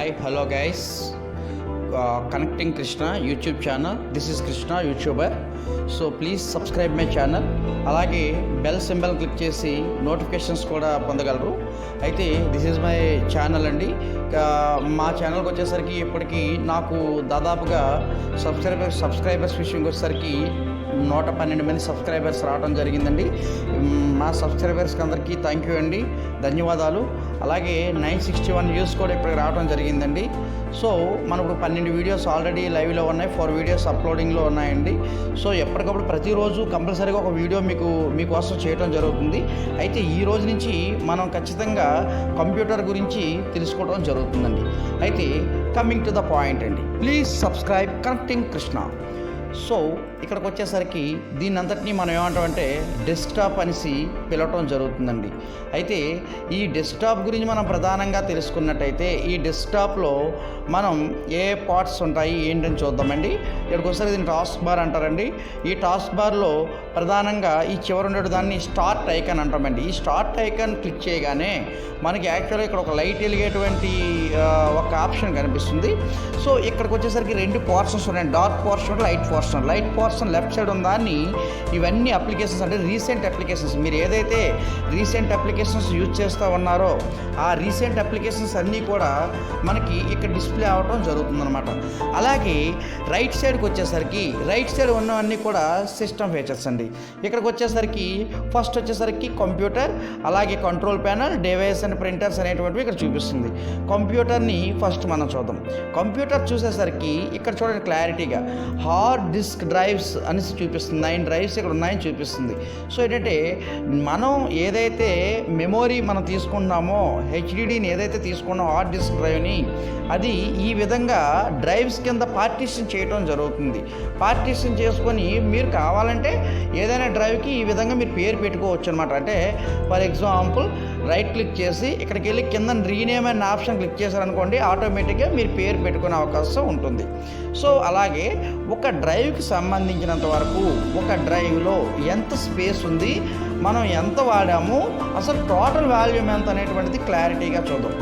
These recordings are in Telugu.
Hi, hello guys. Connecting Krishna YouTube channel. This is Krishna YouTuber. So please subscribe my channel. అలాగే బెల్ సింబల్ క్లిక్ చేసి నోటిఫికేషన్స్ కూడా పొందగలరు. అయితే దిస్ ఈజ్ మై ఛానల్ అండి. మా ఛానల్కి వచ్చేసరికి ఇప్పటికీ నాకు దాదాపుగా సబ్స్క్రైబర్స్ విషయంకి వచ్చేసరికి 112 మంది సబ్స్క్రైబర్స్ రావడం జరిగిందండి. మా సబ్స్క్రైబర్స్కి అందరికీ థ్యాంక్ యూ అండి, ధన్యవాదాలు. అలాగే 961 వ్యూస్ కూడా ఇప్పటికి రావడం జరిగిందండి. సో మనకు 12 వీడియోస్ ఆల్రెడీ లైవ్లో ఉన్నాయి, 4 వీడియోస్ అప్లోడింగ్లో ఉన్నాయండి. సో ఎప్పటికప్పుడు ప్రతిరోజు కంపల్సరీగా ఒక వీడియో మీకోసం చేయడం జరుగుతుంది. అయితే ఈ రోజు నుంచి మనం ఖచ్చితంగా కంప్యూటర్ గురించి తెలుసుకోవడం జరుగుతుందండి. అయితే కమింగ్ టు ద పాయింట్ అండి, please subscribe connecting Krishna. So ఇక్కడికి వచ్చేసరికి దీన్ని అంతటినీ మనం ఏమంటామంటే డెస్క్టాప్ అనేసి పిలవటం జరుగుతుందండి. అయితే ఈ డెస్క్టాప్ గురించి మనం ప్రధానంగా తెలుసుకున్నట్టయితే ఈ డెస్క్టాప్లో మనం ఏ పార్ట్స్ ఉంటాయి ఏంటని చూద్దామండి. ఇక్కడికి వచ్చేసరికి దీన్ని టాస్క్ బార్ అంటారండి. ఈ టాస్క్ బార్లో ప్రధానంగా ఈ చివరి ఉండే దాన్ని స్టార్ట్ ఐకాన్ అంటామండి. ఈ స్టార్ట్ ఐకాన్ క్లిక్ చేయగానే మనకి యాక్చువల్గా ఇక్కడ ఒక లైట్ వెలిగేటువంటి ఒక ఆప్షన్ కనిపిస్తుంది. సో ఇక్కడికి వచ్చేసరికి 2 పోర్షన్స్ ఉన్నాయి, dark portion, light portion. Light portion left side ఉందాన్ని ఇవన్నీ అప్లికేషన్స్ అంటే రీసెంట్ అప్లికేషన్స్, మీరు ఏదైతే రీసెంట్ అప్లికేషన్స్ యూజ్ చేస్తూ ఉన్నారో ఆ రీసెంట్ అప్లికేషన్స్ అన్నీ కూడా మనకి ఇక్కడ డిస్ప్లే అవ్వడం జరుగుతుందన్నమాట. అలాగే రైట్ సైడ్కి వచ్చేసరికి రైట్ సైడ్ ఉన్నవన్నీ కూడా సిస్టమ్ ఫీచర్స్ అండి. ఇక్కడికి వచ్చేసరికి ఫస్ట్ వచ్చేసరికి కంప్యూటర్, అలాగే control panel, device and printers అనేటువంటివి ఇక్కడ చూపిస్తుంది. కంప్యూటర్ని ఫస్ట్ మనం చూద్దాం. కంప్యూటర్ చూసేసరికి ఇక్కడ చూడండి క్లారిటీగా హార్డ్ డిస్క్ డ్రైవ్స్ అనేసి చూపిస్తుంది. 9 డ్రైవ్స్ ఇక్కడ ఉన్నాయని చూపిస్తుంది. సో ఏంటంటే మనం ఏదైతే మెమొరీ మనం తీసుకుంటున్నామో హెచ్డిడిని ఏదైతే తీసుకున్నామో హార్డ్ డిస్క్ డ్రైవ్ని అది ఈ విధంగా డ్రైవ్స్ కింద పార్టీషన్ చేయడం జరుగుతుంది. పార్టీషన్ చేసుకొని మీరు కావాలంటే ఏదైనా డ్రైవ్కి ఈ విధంగా మీరు పేరు పెట్టుకోవచ్చు అనమాట. అంటే ఫర్ ఎగ్జాంపుల్ రైట్ క్లిక్ చేసి ఇక్కడికి వెళ్ళి కింద రీనేమ్ అనే ఆప్షన్ క్లిక్ చేశారనుకోండి, ఆటోమేటిక్గా మీరు పేరు పెట్టుకునే అవకాశం ఉంటుంది. సో అలాగే ఒక డ్రైవ్కి సంబంధించినంత వరకు ఒక డ్రైవ్లో ఎంత స్పేస్ ఉంది, మనం ఎంత వాడాము, అసలు టోటల్ వాల్యూమ్ ఎంత అనేటువంటిది క్లారిటీగా చూద్దాం.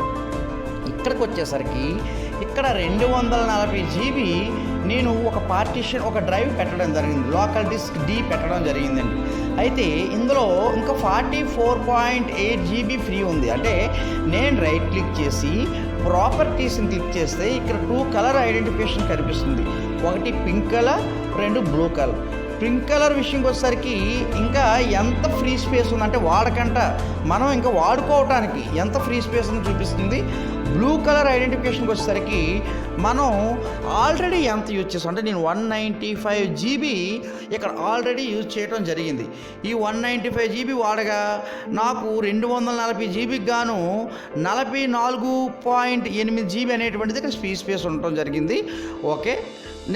ఇక్కడికి వచ్చేసరికి ఇక్కడ 240 GB నేను ఒక పార్టీషన్ ఒక డ్రైవ్ పెట్టడం జరిగింది, లోకల్ డిస్క్ డి పెట్టడం జరిగిందండి. అయితే ఇందులో ఇంకా 44.8 GB ఫ్రీ ఉంది. అంటే నేను రైట్ క్లిక్ చేసి ప్రాపర్టీస్ని క్లిక్ చేస్తే ఇక్కడ 2 కలర్ ఐడెంటిఫికేషన్ కనిపిస్తుంది. ఒకటి pink colour, 2 blue colour. Pink colour విషయంకి వచ్చేసరికి ఇంకా ఎంత ఫ్రీ స్పేస్ ఉందంటే వాడకంట మనం ఇంకా వాడుకోవటానికి ఎంత ఫ్రీ స్పేస్ ఉందో చూపిస్తుంది. బ్లూ కలర్ ఐడెంటిఫికేషన్కి వచ్చేసరికి మనం ఆల్రెడీ ఎంత యూజ్ చేస్తాం అంటే నేను 195 GB ఇక్కడ ఆల్రెడీ యూజ్ చేయడం జరిగింది. ఈ 195 GB వాడగా నాకు 240 GBకి గాను 44.8 GB అనేటువంటిది ఇక్కడ ఫ్రీ స్పేస్ ఉండటం జరిగింది. ఓకే,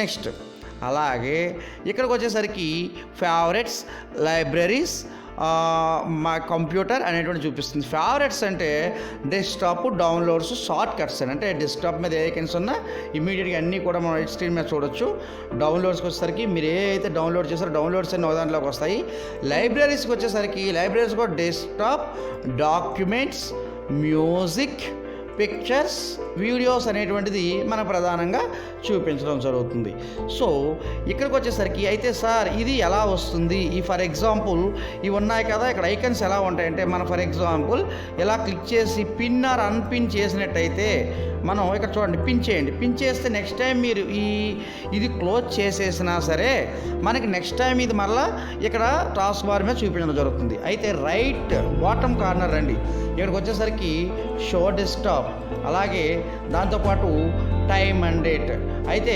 నెక్స్ట్ అలాగే ఇక్కడికి వచ్చేసరికి ఫేవరెట్స్, లైబ్రరీస్, మా కంప్యూటర్ అనేటువంటి చూపిస్తుంది. ఫేవరెట్స్ అంటే డెస్క్టాప్, డౌన్లోడ్స్, షార్ట్ కట్స్ అంటే డెస్క్టాప్ మీద ఏ ఐకన్స్ ఉన్నా ఇమీడియట్గా అన్నీ కూడా మనం రైట్ స్క్రీన్ మీద చూడొచ్చు. డౌన్లోడ్స్కి వచ్చేసరికి మీరు ఏ అయితే డౌన్లోడ్ చేస్తారో డౌన్లోడ్స్ అన్ని దాంట్లోకి వస్తాయి. లైబ్రరీస్కి వచ్చేసరికి లైబ్రరీస్ కూడా desktop, documents, music, pictures, videos అనేటువంటిది మన ప్రధానంగా చూపించడం జరుగుతుంది. సో ఇక్కడికి వచ్చేసరికి అయితే సార్ ఇది ఎలా వస్తుంది, ఈ ఫర్ ఎగ్జాంపుల్ ఇవి ఉన్నాయి కదా ఇక్కడ ఐకన్స్ ఎలా ఉంటాయంటే మనం ఫర్ ఎగ్జాంపుల్ ఇలా క్లిక్ చేసి పిన్ ఆర్ అన్పిన్ చేసినట్టయితే మనం ఇక్కడ చూడండి పిన్ చేయండి. పిన్ చేస్తే నెక్స్ట్ టైం మీరు ఇది క్లోజ్ చేసేసినా సరే మనకి నెక్స్ట్ టైం ఇది మళ్ళీ ఇక్కడ టాస్క్ బార్ మీద చూపించడం జరుగుతుంది. అయితే రైట్ బాటమ్ కార్నర్ రండి, ఇక్కడికి వచ్చేసరికి షో డెస్క్టాప్, అలాగే దాంతోపాటు టైమ్ అండ్ డేట్. అయితే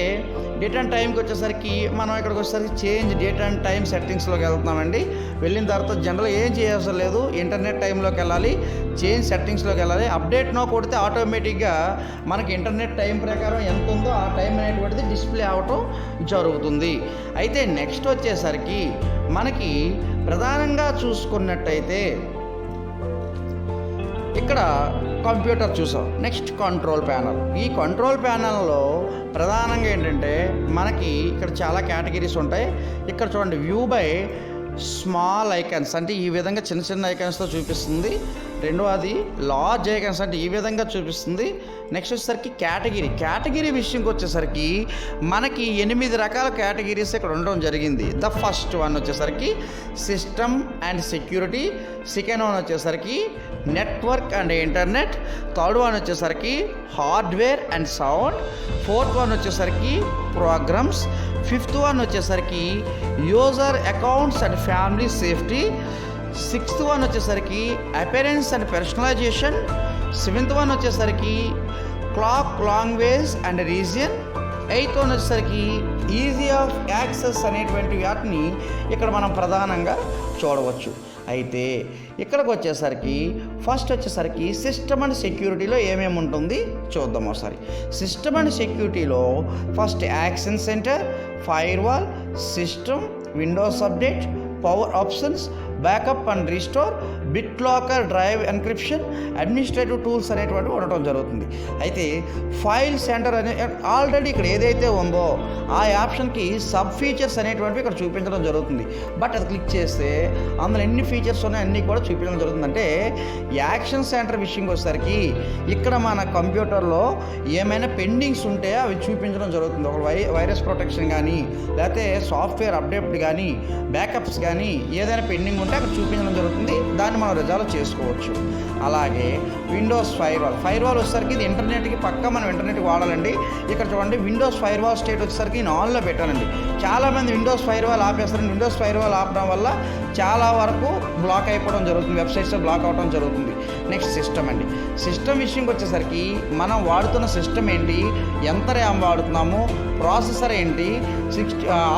డేట్ అండ్ టైంకి వచ్చేసరికి మనం ఇక్కడికి వచ్చేసరికి చేంజ్ డేట్ అండ్ టైం సెట్టింగ్స్లోకి వెళ్తున్నామండి. వెళ్ళిన తర్వాత జనరల్ ఏం చేయవసరం లేదు, ఇంటర్నెట్ టైంలోకి వెళ్ళాలి, చేంజ్ సెట్టింగ్స్లోకి వెళ్ళాలి. అప్డేట్ నో కొడితే ఆటోమేటిక్గా మనకి ఇంటర్నెట్ టైం ప్రకారం ఎంత ఉందో ఆ టైం అనేటువంటిది డిస్ప్లే అవ్వటం జరుగుతుంది. అయితే నెక్స్ట్ వచ్చేసరికి మనకి ప్రధానంగా చూసుకున్నట్టయితే ఇక్కడ కంప్యూటర్ చూసాం. Next control panel. ఈ కంట్రోల్ ప్యానల్లో ప్రధానంగా ఏంటంటే మనకి ఇక్కడ చాలా కేటగిరీస్ ఉంటాయి. ఇక్కడ చూడండి వ్యూ బై స్మాల్ ఐకాన్స్ అంటే ఈ విధంగా చిన్న చిన్న ఐకాన్స్తో చూపిస్తుంది. రెండవది లార్జ్ ఐకాన్స్ అంటే ఈ విధంగా చూపిస్తుంది. నెక్స్ట్ వచ్చేసరికి కేటగిరీ విషయంకి వచ్చేసరికి మనకి 8 రకాల కేటగిరీస్ ఇక్కడ ఉండడం జరిగింది. ద ఫస్ట్ వన్ వచ్చేసరికి system and security, second one వచ్చేసరికి network and internet, third one వచ్చేసరికి hardware and sound, fourth one వచ్చేసరికి ప్రోగ్రామ్స్, ఫిఫ్త్ వన్ వచ్చేసరికి user accounts and family safety, sixth one వచ్చేసరికి appearance and personalization, seventh one వచ్చేసరికి clock language and region, eighth one వచ్చేసరికి ఈజీ ఆఫ్ యాక్సెస్ అనేటువంటి వాటిని ఇక్కడ మనం ప్రధానంగా చూడవచ్చు. అయితే ఇక్కడికి వచ్చేసరికి ఫస్ట్ వచ్చేసరికి సిస్టమ్ అండ్ సెక్యూరిటీలో ఏమేమి ఉంటుంది చూద్దాం ఒకసారి. సిస్టమ్ అండ్ సెక్యూరిటీలో first action centre, firewall, system, Windows update, power options, backup and restore, BitLocker, drive encryption, administrative tools అనేటువంటివి ఉండటం జరుగుతుంది. అయితే ఫైల్ సెంటర్ అనే ఆల్రెడీ ఇక్కడ ఏదైతే ఉందో ఆ ఆప్షన్కి సబ్ ఫీచర్స్ అనేటువంటివి ఇక్కడ చూపించడం జరుగుతుంది. బట్ అది క్లిక్ చేస్తే అందులో ఎన్ని ఫీచర్స్ ఉన్నాయో అన్నీ కూడా చూపించడం జరుగుతుంది. అంటే యాక్షన్ సెంటర్ విషయంకి వచ్చేసరికి ఇక్కడ మన కంప్యూటర్లో ఏమైనా పెండింగ్స్ ఉంటే అవి చూపించడం జరుగుతుంది. ఒక వైరస్ ప్రొటెక్షన్ కానీ, లేకపోతే సాఫ్ట్వేర్ అప్డేట్ కానీ, బ్యాకప్స్ కానీ ఏదైనా పెండింగ్ ఉంటే అక్కడ చూపించడం జరుగుతుంది. దాన్ని మనం రిజాల్వ్ చేసుకోవచ్చు. అలాగే విండోస్ ఫైర్ వాల్ వచ్చేసరికి ఇది ఇంటర్నెట్కి పక్కా మనం ఇంటర్నెట్కి వాడాలండి. ఇక్కడ చూడండి విండోస్ ఫైర్ వాల్ స్టేట్ వచ్చేసరికి నేను ఆన్లో పెట్టానండి. చాలామంది విండోస్ ఫైర్ వాల్ ఆపేస్తారండి. విండోస్ ఫైర్ వాల్ ఆపడం వల్ల చాలా వరకు బ్లాక్ అయిపోవడం జరుగుతుంది, వెబ్సైట్స్ బ్లాక్ అవ్వడం జరుగుతుంది. నెక్స్ట్ సిస్టమ్ అండి. సిస్టమ్ విషయంకి వచ్చేసరికి మనం వాడుతున్న సిస్టమ్ ఏంటి, ఎంత ర్యామ్ వాడుతున్నాము, ప్రాసెసర్ ఏంటి,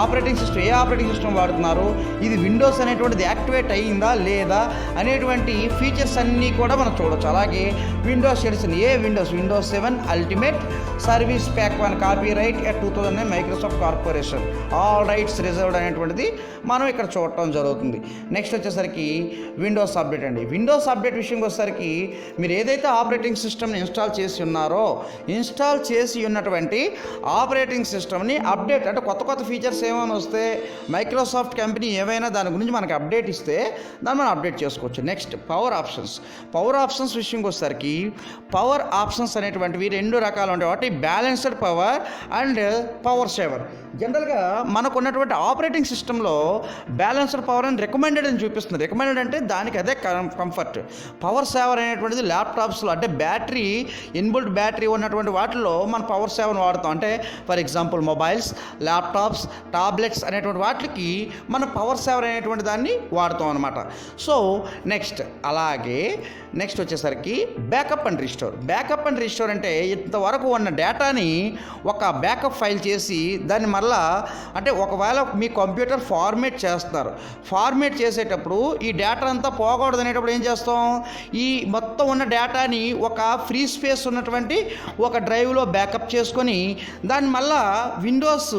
ఆపరేటింగ్ సిస్టమ్ ఏ ఆపరేటింగ్ సిస్టమ్ వాడుతున్నారు, ఇది విండోస్ అనేటువంటిది యాక్టివేట్ అయ్యిందా లేదా అనేటువంటి ఫీచర్స్ అన్నీ కూడా మనం చూడవచ్చు. అలాగే Windows edition Windows 7 ultimate, service pack 1, copyright 2009 Microsoft corporation, all rights reserved అనేటువంటిది మనం ఇక్కడ చూడటం జరుగుతుంది. నెక్స్ట్ వచ్చేసరికి విండోస్ అప్డేట్ అండి. విండోస్ అప్డేట్ విషయంకి వచ్చేసరికి మీరు ఏదైతే ఆపరేటింగ్ సిస్టమ్ని ఇన్స్టాల్ చేసి ఉన్నారో ఇన్స్టాల్ చేసి ఉన్నటువంటి ఆపరేటింగ్ సిస్టమ్ని అప్డేట్ అంటే కొత్త ఫీచర్స్ ఏమైనా వస్తే మైక్రోసాఫ్ట్ కంపెనీ ఏమైనా దాని గురించి మనకి అప్డేట్ ఇస్తే దాన్ని మనం అప్డేట్ చేసుకోవచ్చు. నెక్స్ట్ పవర్ ఆప్షన్స్ విషయంకి వచ్చేసరికి పవర్ ఆప్షన్స్ అనేటువంటివి 2 రకాలు ఉంటాయి. ఒకటి balanced power and power saver. జనరల్గా మనకు ఉన్నటువంటి ఆపరేటింగ్ సిస్టంలో బ్యాలెన్స్డ్ పవర్ అని రికమెండెడ్ అని చూపిస్తుంది. రికమెండెడ్ అంటే దానికి అదే కంఫర్ట్. పవర్ సేవర్ అనేటువంటిది ల్యాప్టాప్స్లో అంటే ఇన్బుల్ట్ బ్యాటరీ ఉన్నటువంటి వాటిల్లో మన పవర్ సేవర్ని వాడుతాం. అంటే for example mobiles, laptops, tablets అనేటువంటి వాటికి మన పవర్ సేవర్ అనేటువంటి దాన్ని వాడుతాం అనమాట. సో నెక్స్ట్ వచ్చేసరికి బ్యాకప్ అండ్ రీస్టోర్ అంటే ఇంతవరకు ఉన్న డేటాని ఒక బ్యాకప్ ఫైల్ చేసి దాన్ని మళ్ళా అంటే ఒకవేళ మీ కంప్యూటర్ ఫార్మేట్ చేస్తున్నారు, ఫార్మేట్ చేసేటప్పుడు ఈ డేటా అంతా పోకూడదు అనేటప్పుడు ఏం చేస్తాం, ఈ మొత్తం ఉన్న డేటాని ఒక ఫ్రీ స్పేస్ ఉన్నటువంటి ఒక డ్రైవ్లో బ్యాకప్ చేసుకొని దాన్ని మళ్ళా విండోస్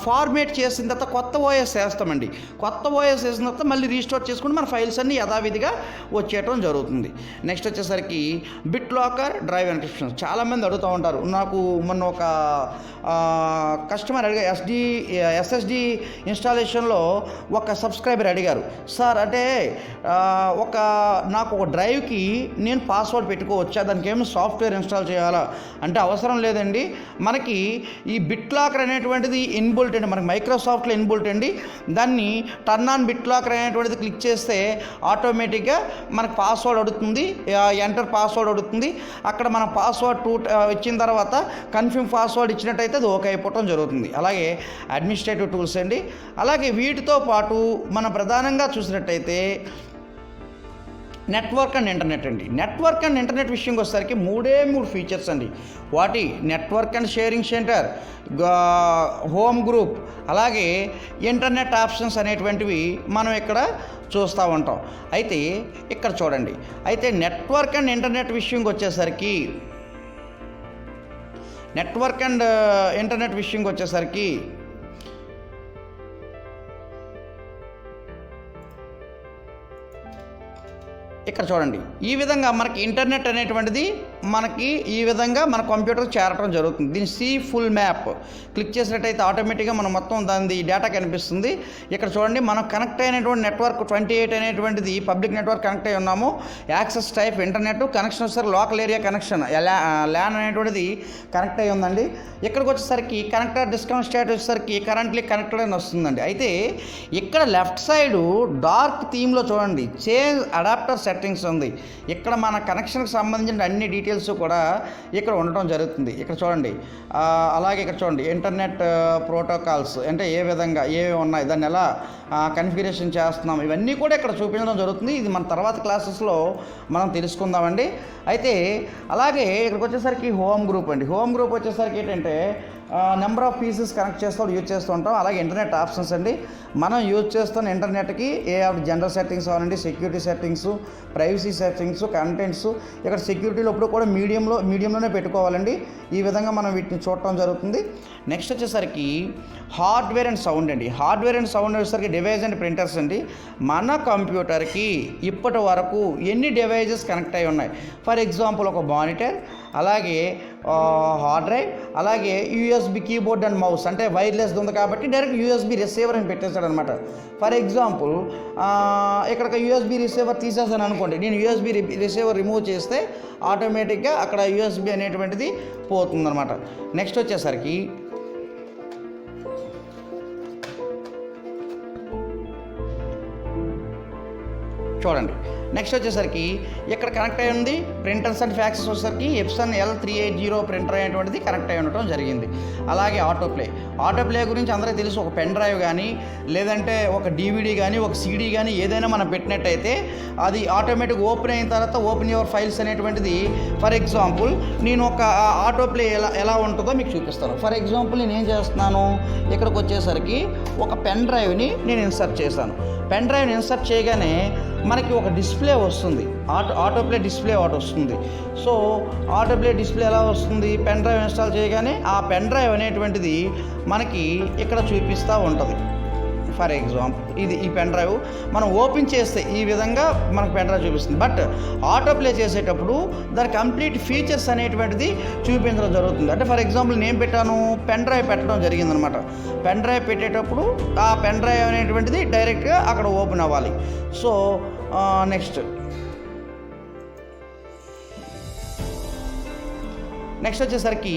ఫార్మేట్ చేసిన తర్వాత కొత్త ఓఎస్ వేస్తామండి. కొత్త ఓఎస్ వేసిన తర్వాత మళ్ళీ రీస్టోర్ చేసుకుని మన ఫైల్స్ అన్నీ యథావిధిగా వచ్చేయటం జరుగుతుంది. నెక్స్ట్ వచ్చేసరికి బిట్ లాకర్, డ్రైవ్ ఎన్క్రిప్షన్. చాలామంది అడుగుతూ ఉంటారు. నాకు మొన్న ఒక కస్టమర్ ఎస్ఎస్డి ఇన్స్టాలేషన్లో ఒక సబ్స్క్రైబర్ అడిగారు, సార్ అంటే నాకు ఒక డ్రైవ్కి నేను పాస్వర్డ్ పెట్టుకోవచ్చా, దానికి ఏమైనా సాఫ్ట్వేర్ ఇన్స్టాల్ చేయాలా అంటే అవసరం లేదండి. మనకి ఈ బిట్ లాకర్ అనేటువంటిది ఇన్బుల్ట్ అండి, మనకి మైక్రోసాఫ్ట్లో ఇన్బుల్ట్ అండి. దాన్ని టర్న్ ఆన్ బిట్ లాకర్ అనేటువంటిది క్లిక్ చేస్తే ఆటోమేటిక్గా మనకు పాస్వర్డ్ అడుగుతుంది, ఎంటర్ పాస్వర్డ్ అడుగుతుంది. అక్కడ మన పాస్వర్డ్ ఇచ్చిన తర్వాత కన్ఫర్మ్ పాస్వర్డ్ ఇచ్చినట్టయితే అది ఓకే అయిపోవటం జరుగుతుంది. అలాగే అడ్మినిస్ట్రేటివ్ టూల్స్ అండి. అలాగే వీటితో పాటు మనం ప్రధానంగా చూసినట్టయితే నెట్వర్క్ అండ్ ఇంటర్నెట్ విషయంకి వచ్చేసరికి 3 ఫీచర్స్ అండి. వాటి network and sharing centre, home group, అలాగే ఇంటర్నెట్ ఆప్షన్స్ అనేటువంటివి మనం ఇక్కడ చూస్తూ ఉంటాం. అయితే ఇక్కడ చూడండి, అయితే నెట్వర్క్ అండ్ ఇంటర్నెట్ విషయంకి వచ్చేసరికి ఇక్కడ చూడండి, ఈ విధంగా మనకి ఇంటర్నెట్ అనేటువంటిది మనకి ఈ విధంగా మన కంప్యూటర్ చేరటం జరుగుతుంది. దీని సి ఫుల్ మ్యాప్ క్లిక్ చేసినట్టయితే ఆటోమేటిక్గా మనం మొత్తం దాని డేటా కనిపిస్తుంది. ఇక్కడ చూడండి, మనం కనెక్ట్ అయినటువంటి నెట్వర్క్ 28 అనేటువంటిది పబ్లిక్ నెట్వర్క్ కనెక్ట్ అయి ఉన్నాము. యాక్సెస్ టైప్ ఇంటర్నెట్, కనెక్షన్ వచ్చేసరికి లోకల్ ఏరియా కనెక్షన్ ల్యాన్ అనేటువంటిది కనెక్ట్ అయి ఉందండి. ఇక్కడికి వచ్చేసరికి కనెక్టర్ డిస్కనెక్ట్ స్టేట్ వచ్చేసరికి కరెంట్లీ కనెక్టెడ్ అని వస్తుందండి. అయితే ఇక్కడ లెఫ్ట్ సైడు డార్క్ థీమ్లో చూడండి చేంజ్ అడాప్టర్ సెట్టింగ్స్ ఉంది. ఇక్కడ మన కనెక్షన్కి సంబంధించిన అన్ని డీటెయిల్స్ కూడా ఇక్కడ ఉండటం జరుగుతుంది. ఇక్కడ చూడండి, అలాగే ఇక్కడ చూడండి ఇంటర్నెట్ ప్రోటోకాల్స్ అంటే ఏ విధంగా ఏవి ఉన్నాయి, దాన్ని ఎలా కన్ఫిగరేషన్ చేస్తున్నాం, ఇవన్నీ కూడా ఇక్కడ చూపించడం జరుగుతుంది. ఇది మన తర్వాత క్లాసెస్లో మనం తెలుసుకుందామండి. అయితే అలాగే ఇక్కడికి వచ్చేసరికి హోమ్ గ్రూప్ అండి. హోమ్ గ్రూప్ వచ్చేసరికి ఏంటంటే number of pieces connect use చేస్తూ ఉంటాం. అలాగే ఇంటర్నెట్ ఆప్షన్స్ అండి. మనం యూజ్ చేస్తున్న ఇంటర్నెట్కి జనరల్ సెట్టింగ్స్ అవ్వాలండి, security settings, privacy settings, contents. ఇక్కడ సెక్యూరిటీలో ఇప్పుడు కూడా మీడియంలోనే పెట్టుకోవాలండి. ఈ విధంగా మనం వీటిని చూడటం జరుగుతుంది. నెక్స్ట్ వచ్చేసరికి హార్డ్వేర్ అండ్ సౌండ్ అండి. హార్డ్వేర్ అండ్ సౌండ్ వచ్చేసరికి డివైస్ అండ్ ప్రింటర్స్ అండి. మన కంప్యూటర్కి ఇప్పటి వరకు ఎన్ని డివైజెస్ కనెక్ట్ అయి ఉన్నాయి? ఫర్ ఎగ్జాంపుల్ ఒక మానిటర్, అలాగే హార్డ్ డ్రైవ్, అలాగే యూఎస్బి కీబోర్డ్ అండ్ మౌస్ అంటే వైర్లెస్ ఉంది కాబట్టి డైరెక్ట్ యూఎస్బి రిసీవర్ అని పెట్టేశాడు అనమాట. ఫర్ ఎగ్జాంపుల్ ఇక్కడ యూఎస్బి రిసీవర్ తీసేసాను అనుకోండి, నేను యూఎస్బి రిసీవర్ రిమూవ్ చేస్తే ఆటోమేటిక్గా అక్కడ యూఎస్బి అనేటువంటిది పోతుందన్నమాట. నెక్స్ట్ వచ్చేసరికి చూడండి, నెక్స్ట్ వచ్చేసరికి ఇక్కడ కనెక్ట్ అయి ఉంది ప్రింటర్స్ అండ్ ఫ్యాక్సెస్ వచ్చేసరికి ఎప్సన్ L380 ప్రింటర్ అనేటువంటిది కనెక్ట్ అయి ఉండటం జరిగింది. అలాగే ఆటోప్లే గురించి అందరికీ తెలుసు. ఒక పెన్ డ్రైవ్ కానీ లేదంటే ఒక DVD కానీ ఒక CD కానీ ఏదైనా మనం పెట్టినట్టయితే అది ఆటోమేటిక్ ఓపెన్ అయిన తర్వాత ఓపెన్ యువర్ ఫైల్స్ అనేటువంటిది. ఫర్ ఎగ్జాంపుల్ నేను ఒక ఆటోప్లే ఎలా ఉంటుందో మీకు చూపిస్తాను. ఫర్ ఎగ్జాంపుల్ నేను ఏం చేస్తున్నాను, ఇక్కడికి వచ్చేసరికి ఒక పెన్ డ్రైవ్ని నేను ఇన్సర్ట్ చేశాను. పెన్ డ్రైవ్ని ఇన్సర్ట్ చేయగానే మనకి ఒక డిస్ప్లే వస్తుంది, ఆటోప్లే డిస్ప్లే ఒకటి వస్తుంది. సో ఆటోప్లే డిస్ప్లే ఎలా వస్తుంది? పెన్ డ్రైవ్ ఇన్స్టాల్ చేయగానే ఆ పెన్ డ్రైవ్ అనేటువంటిది మనకి ఇక్కడ చూపిస్తూ ఉంటుంది. ఫర్ ఎగ్జాంపుల్ ఈ పెన్ డ్రైవ్ మనం ఓపెన్ చేస్తే ఈ విధంగా మనకు పెన్ డ్రైవ్ చూపిస్తుంది. బట్ ఆటోప్లే చేసేటప్పుడు దాని కంప్లీట్ ఫీచర్స్ అనేటువంటిది చూపించడం జరుగుతుంది. అంటే ఫర్ ఎగ్జాంపుల్ నేను పెట్టాను, పెన్ డ్రైవ్ పెట్టడం జరిగిందనమాట. పెన్ డ్రైవ్ పెట్టేటప్పుడు ఆ పెన్ డ్రైవ్ అనేటువంటిది డైరెక్ట్గా అక్కడ ఓపెన్ అవ్వాలి. సో నెక్స్ట్ వచ్చేసరికి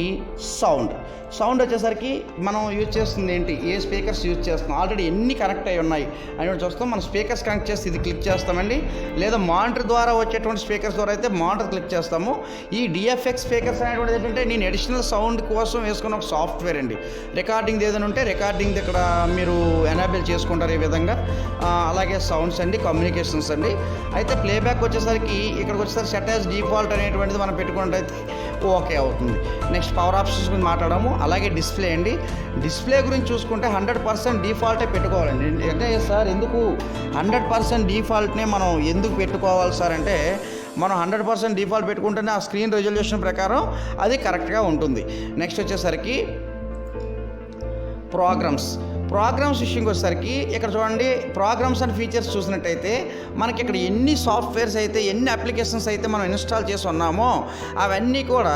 సౌండ్ వచ్చేసరికి మనం యూజ్ చేస్తుంది ఏంటి, ఏ స్పీకర్స్ యూజ్ చేస్తున్నాం, ఆల్రెడీ ఎన్ని కనెక్ట్ అయి ఉన్నాయి అని చూస్తాం. మనం స్పీకర్స్ కనెక్ట్ చేసి ఇది క్లిక్ చేస్తామండి. లేదా మానిటర్ ద్వారా వచ్చేటువంటి స్పీకర్స్ ద్వారా అయితే మానిటర్ క్లిక్ చేస్తాము. ఈ DFX స్పీకర్స్ అనేటువంటిది ఏంటంటే నేను అడిషనల్ సౌండ్ కోసం వేసుకున్న ఒక సాఫ్ట్వేర్ అండి. రికార్డింగ్ ఏదైనా ఉంటే రికార్డింగ్ ఇక్కడ మీరు ఎనేబుల్ చేసుకుంటారు ఈ విధంగా. అలాగే సౌండ్స్ అండి, కమ్యూనికేషన్స్ అండి. అయితే ప్లేబ్యాక్ వచ్చేసరికి ఇక్కడికి వచ్చేసరికి సెట్ యాజ్ డిఫాల్ట్ అనేటువంటిది మనం పెట్టుకున్నట్టయితే ఓకే అవుతుంది. నెక్స్ట్ పవర్ ఆప్షన్స్ గురించి మాట్లాడము. అలాగే డిస్ప్లే అండి. డిస్ప్లే గురించి చూసుకుంటే 100% డిఫాల్టే పెట్టుకోవాలండి. అంటే సార్ ఎందుకు 100% డిఫాల్ట్నే మనం ఎందుకు పెట్టుకోవాలి సార్ అంటే, మనం 100% డిఫాల్ట్ పెట్టుకుంటేనే ఆ స్క్రీన్ రెజల్యూషన్ ప్రకారం అది కరెక్ట్గా ఉంటుంది. నెక్స్ట్ వచ్చేసరికి ప్రోగ్రామ్స్ విషయంకి వచ్చేసరికి ఇక్కడ చూడండి, ప్రోగ్రామ్స్ అండ్ ఫీచర్స్ చూసినట్టయితే మనకి ఇక్కడ ఎన్ని సాఫ్ట్వేర్స్ అయితే ఎన్ని అప్లికేషన్స్ అయితే మనం ఇన్స్టాల్ చేసి ఉన్నామో అవన్నీ కూడా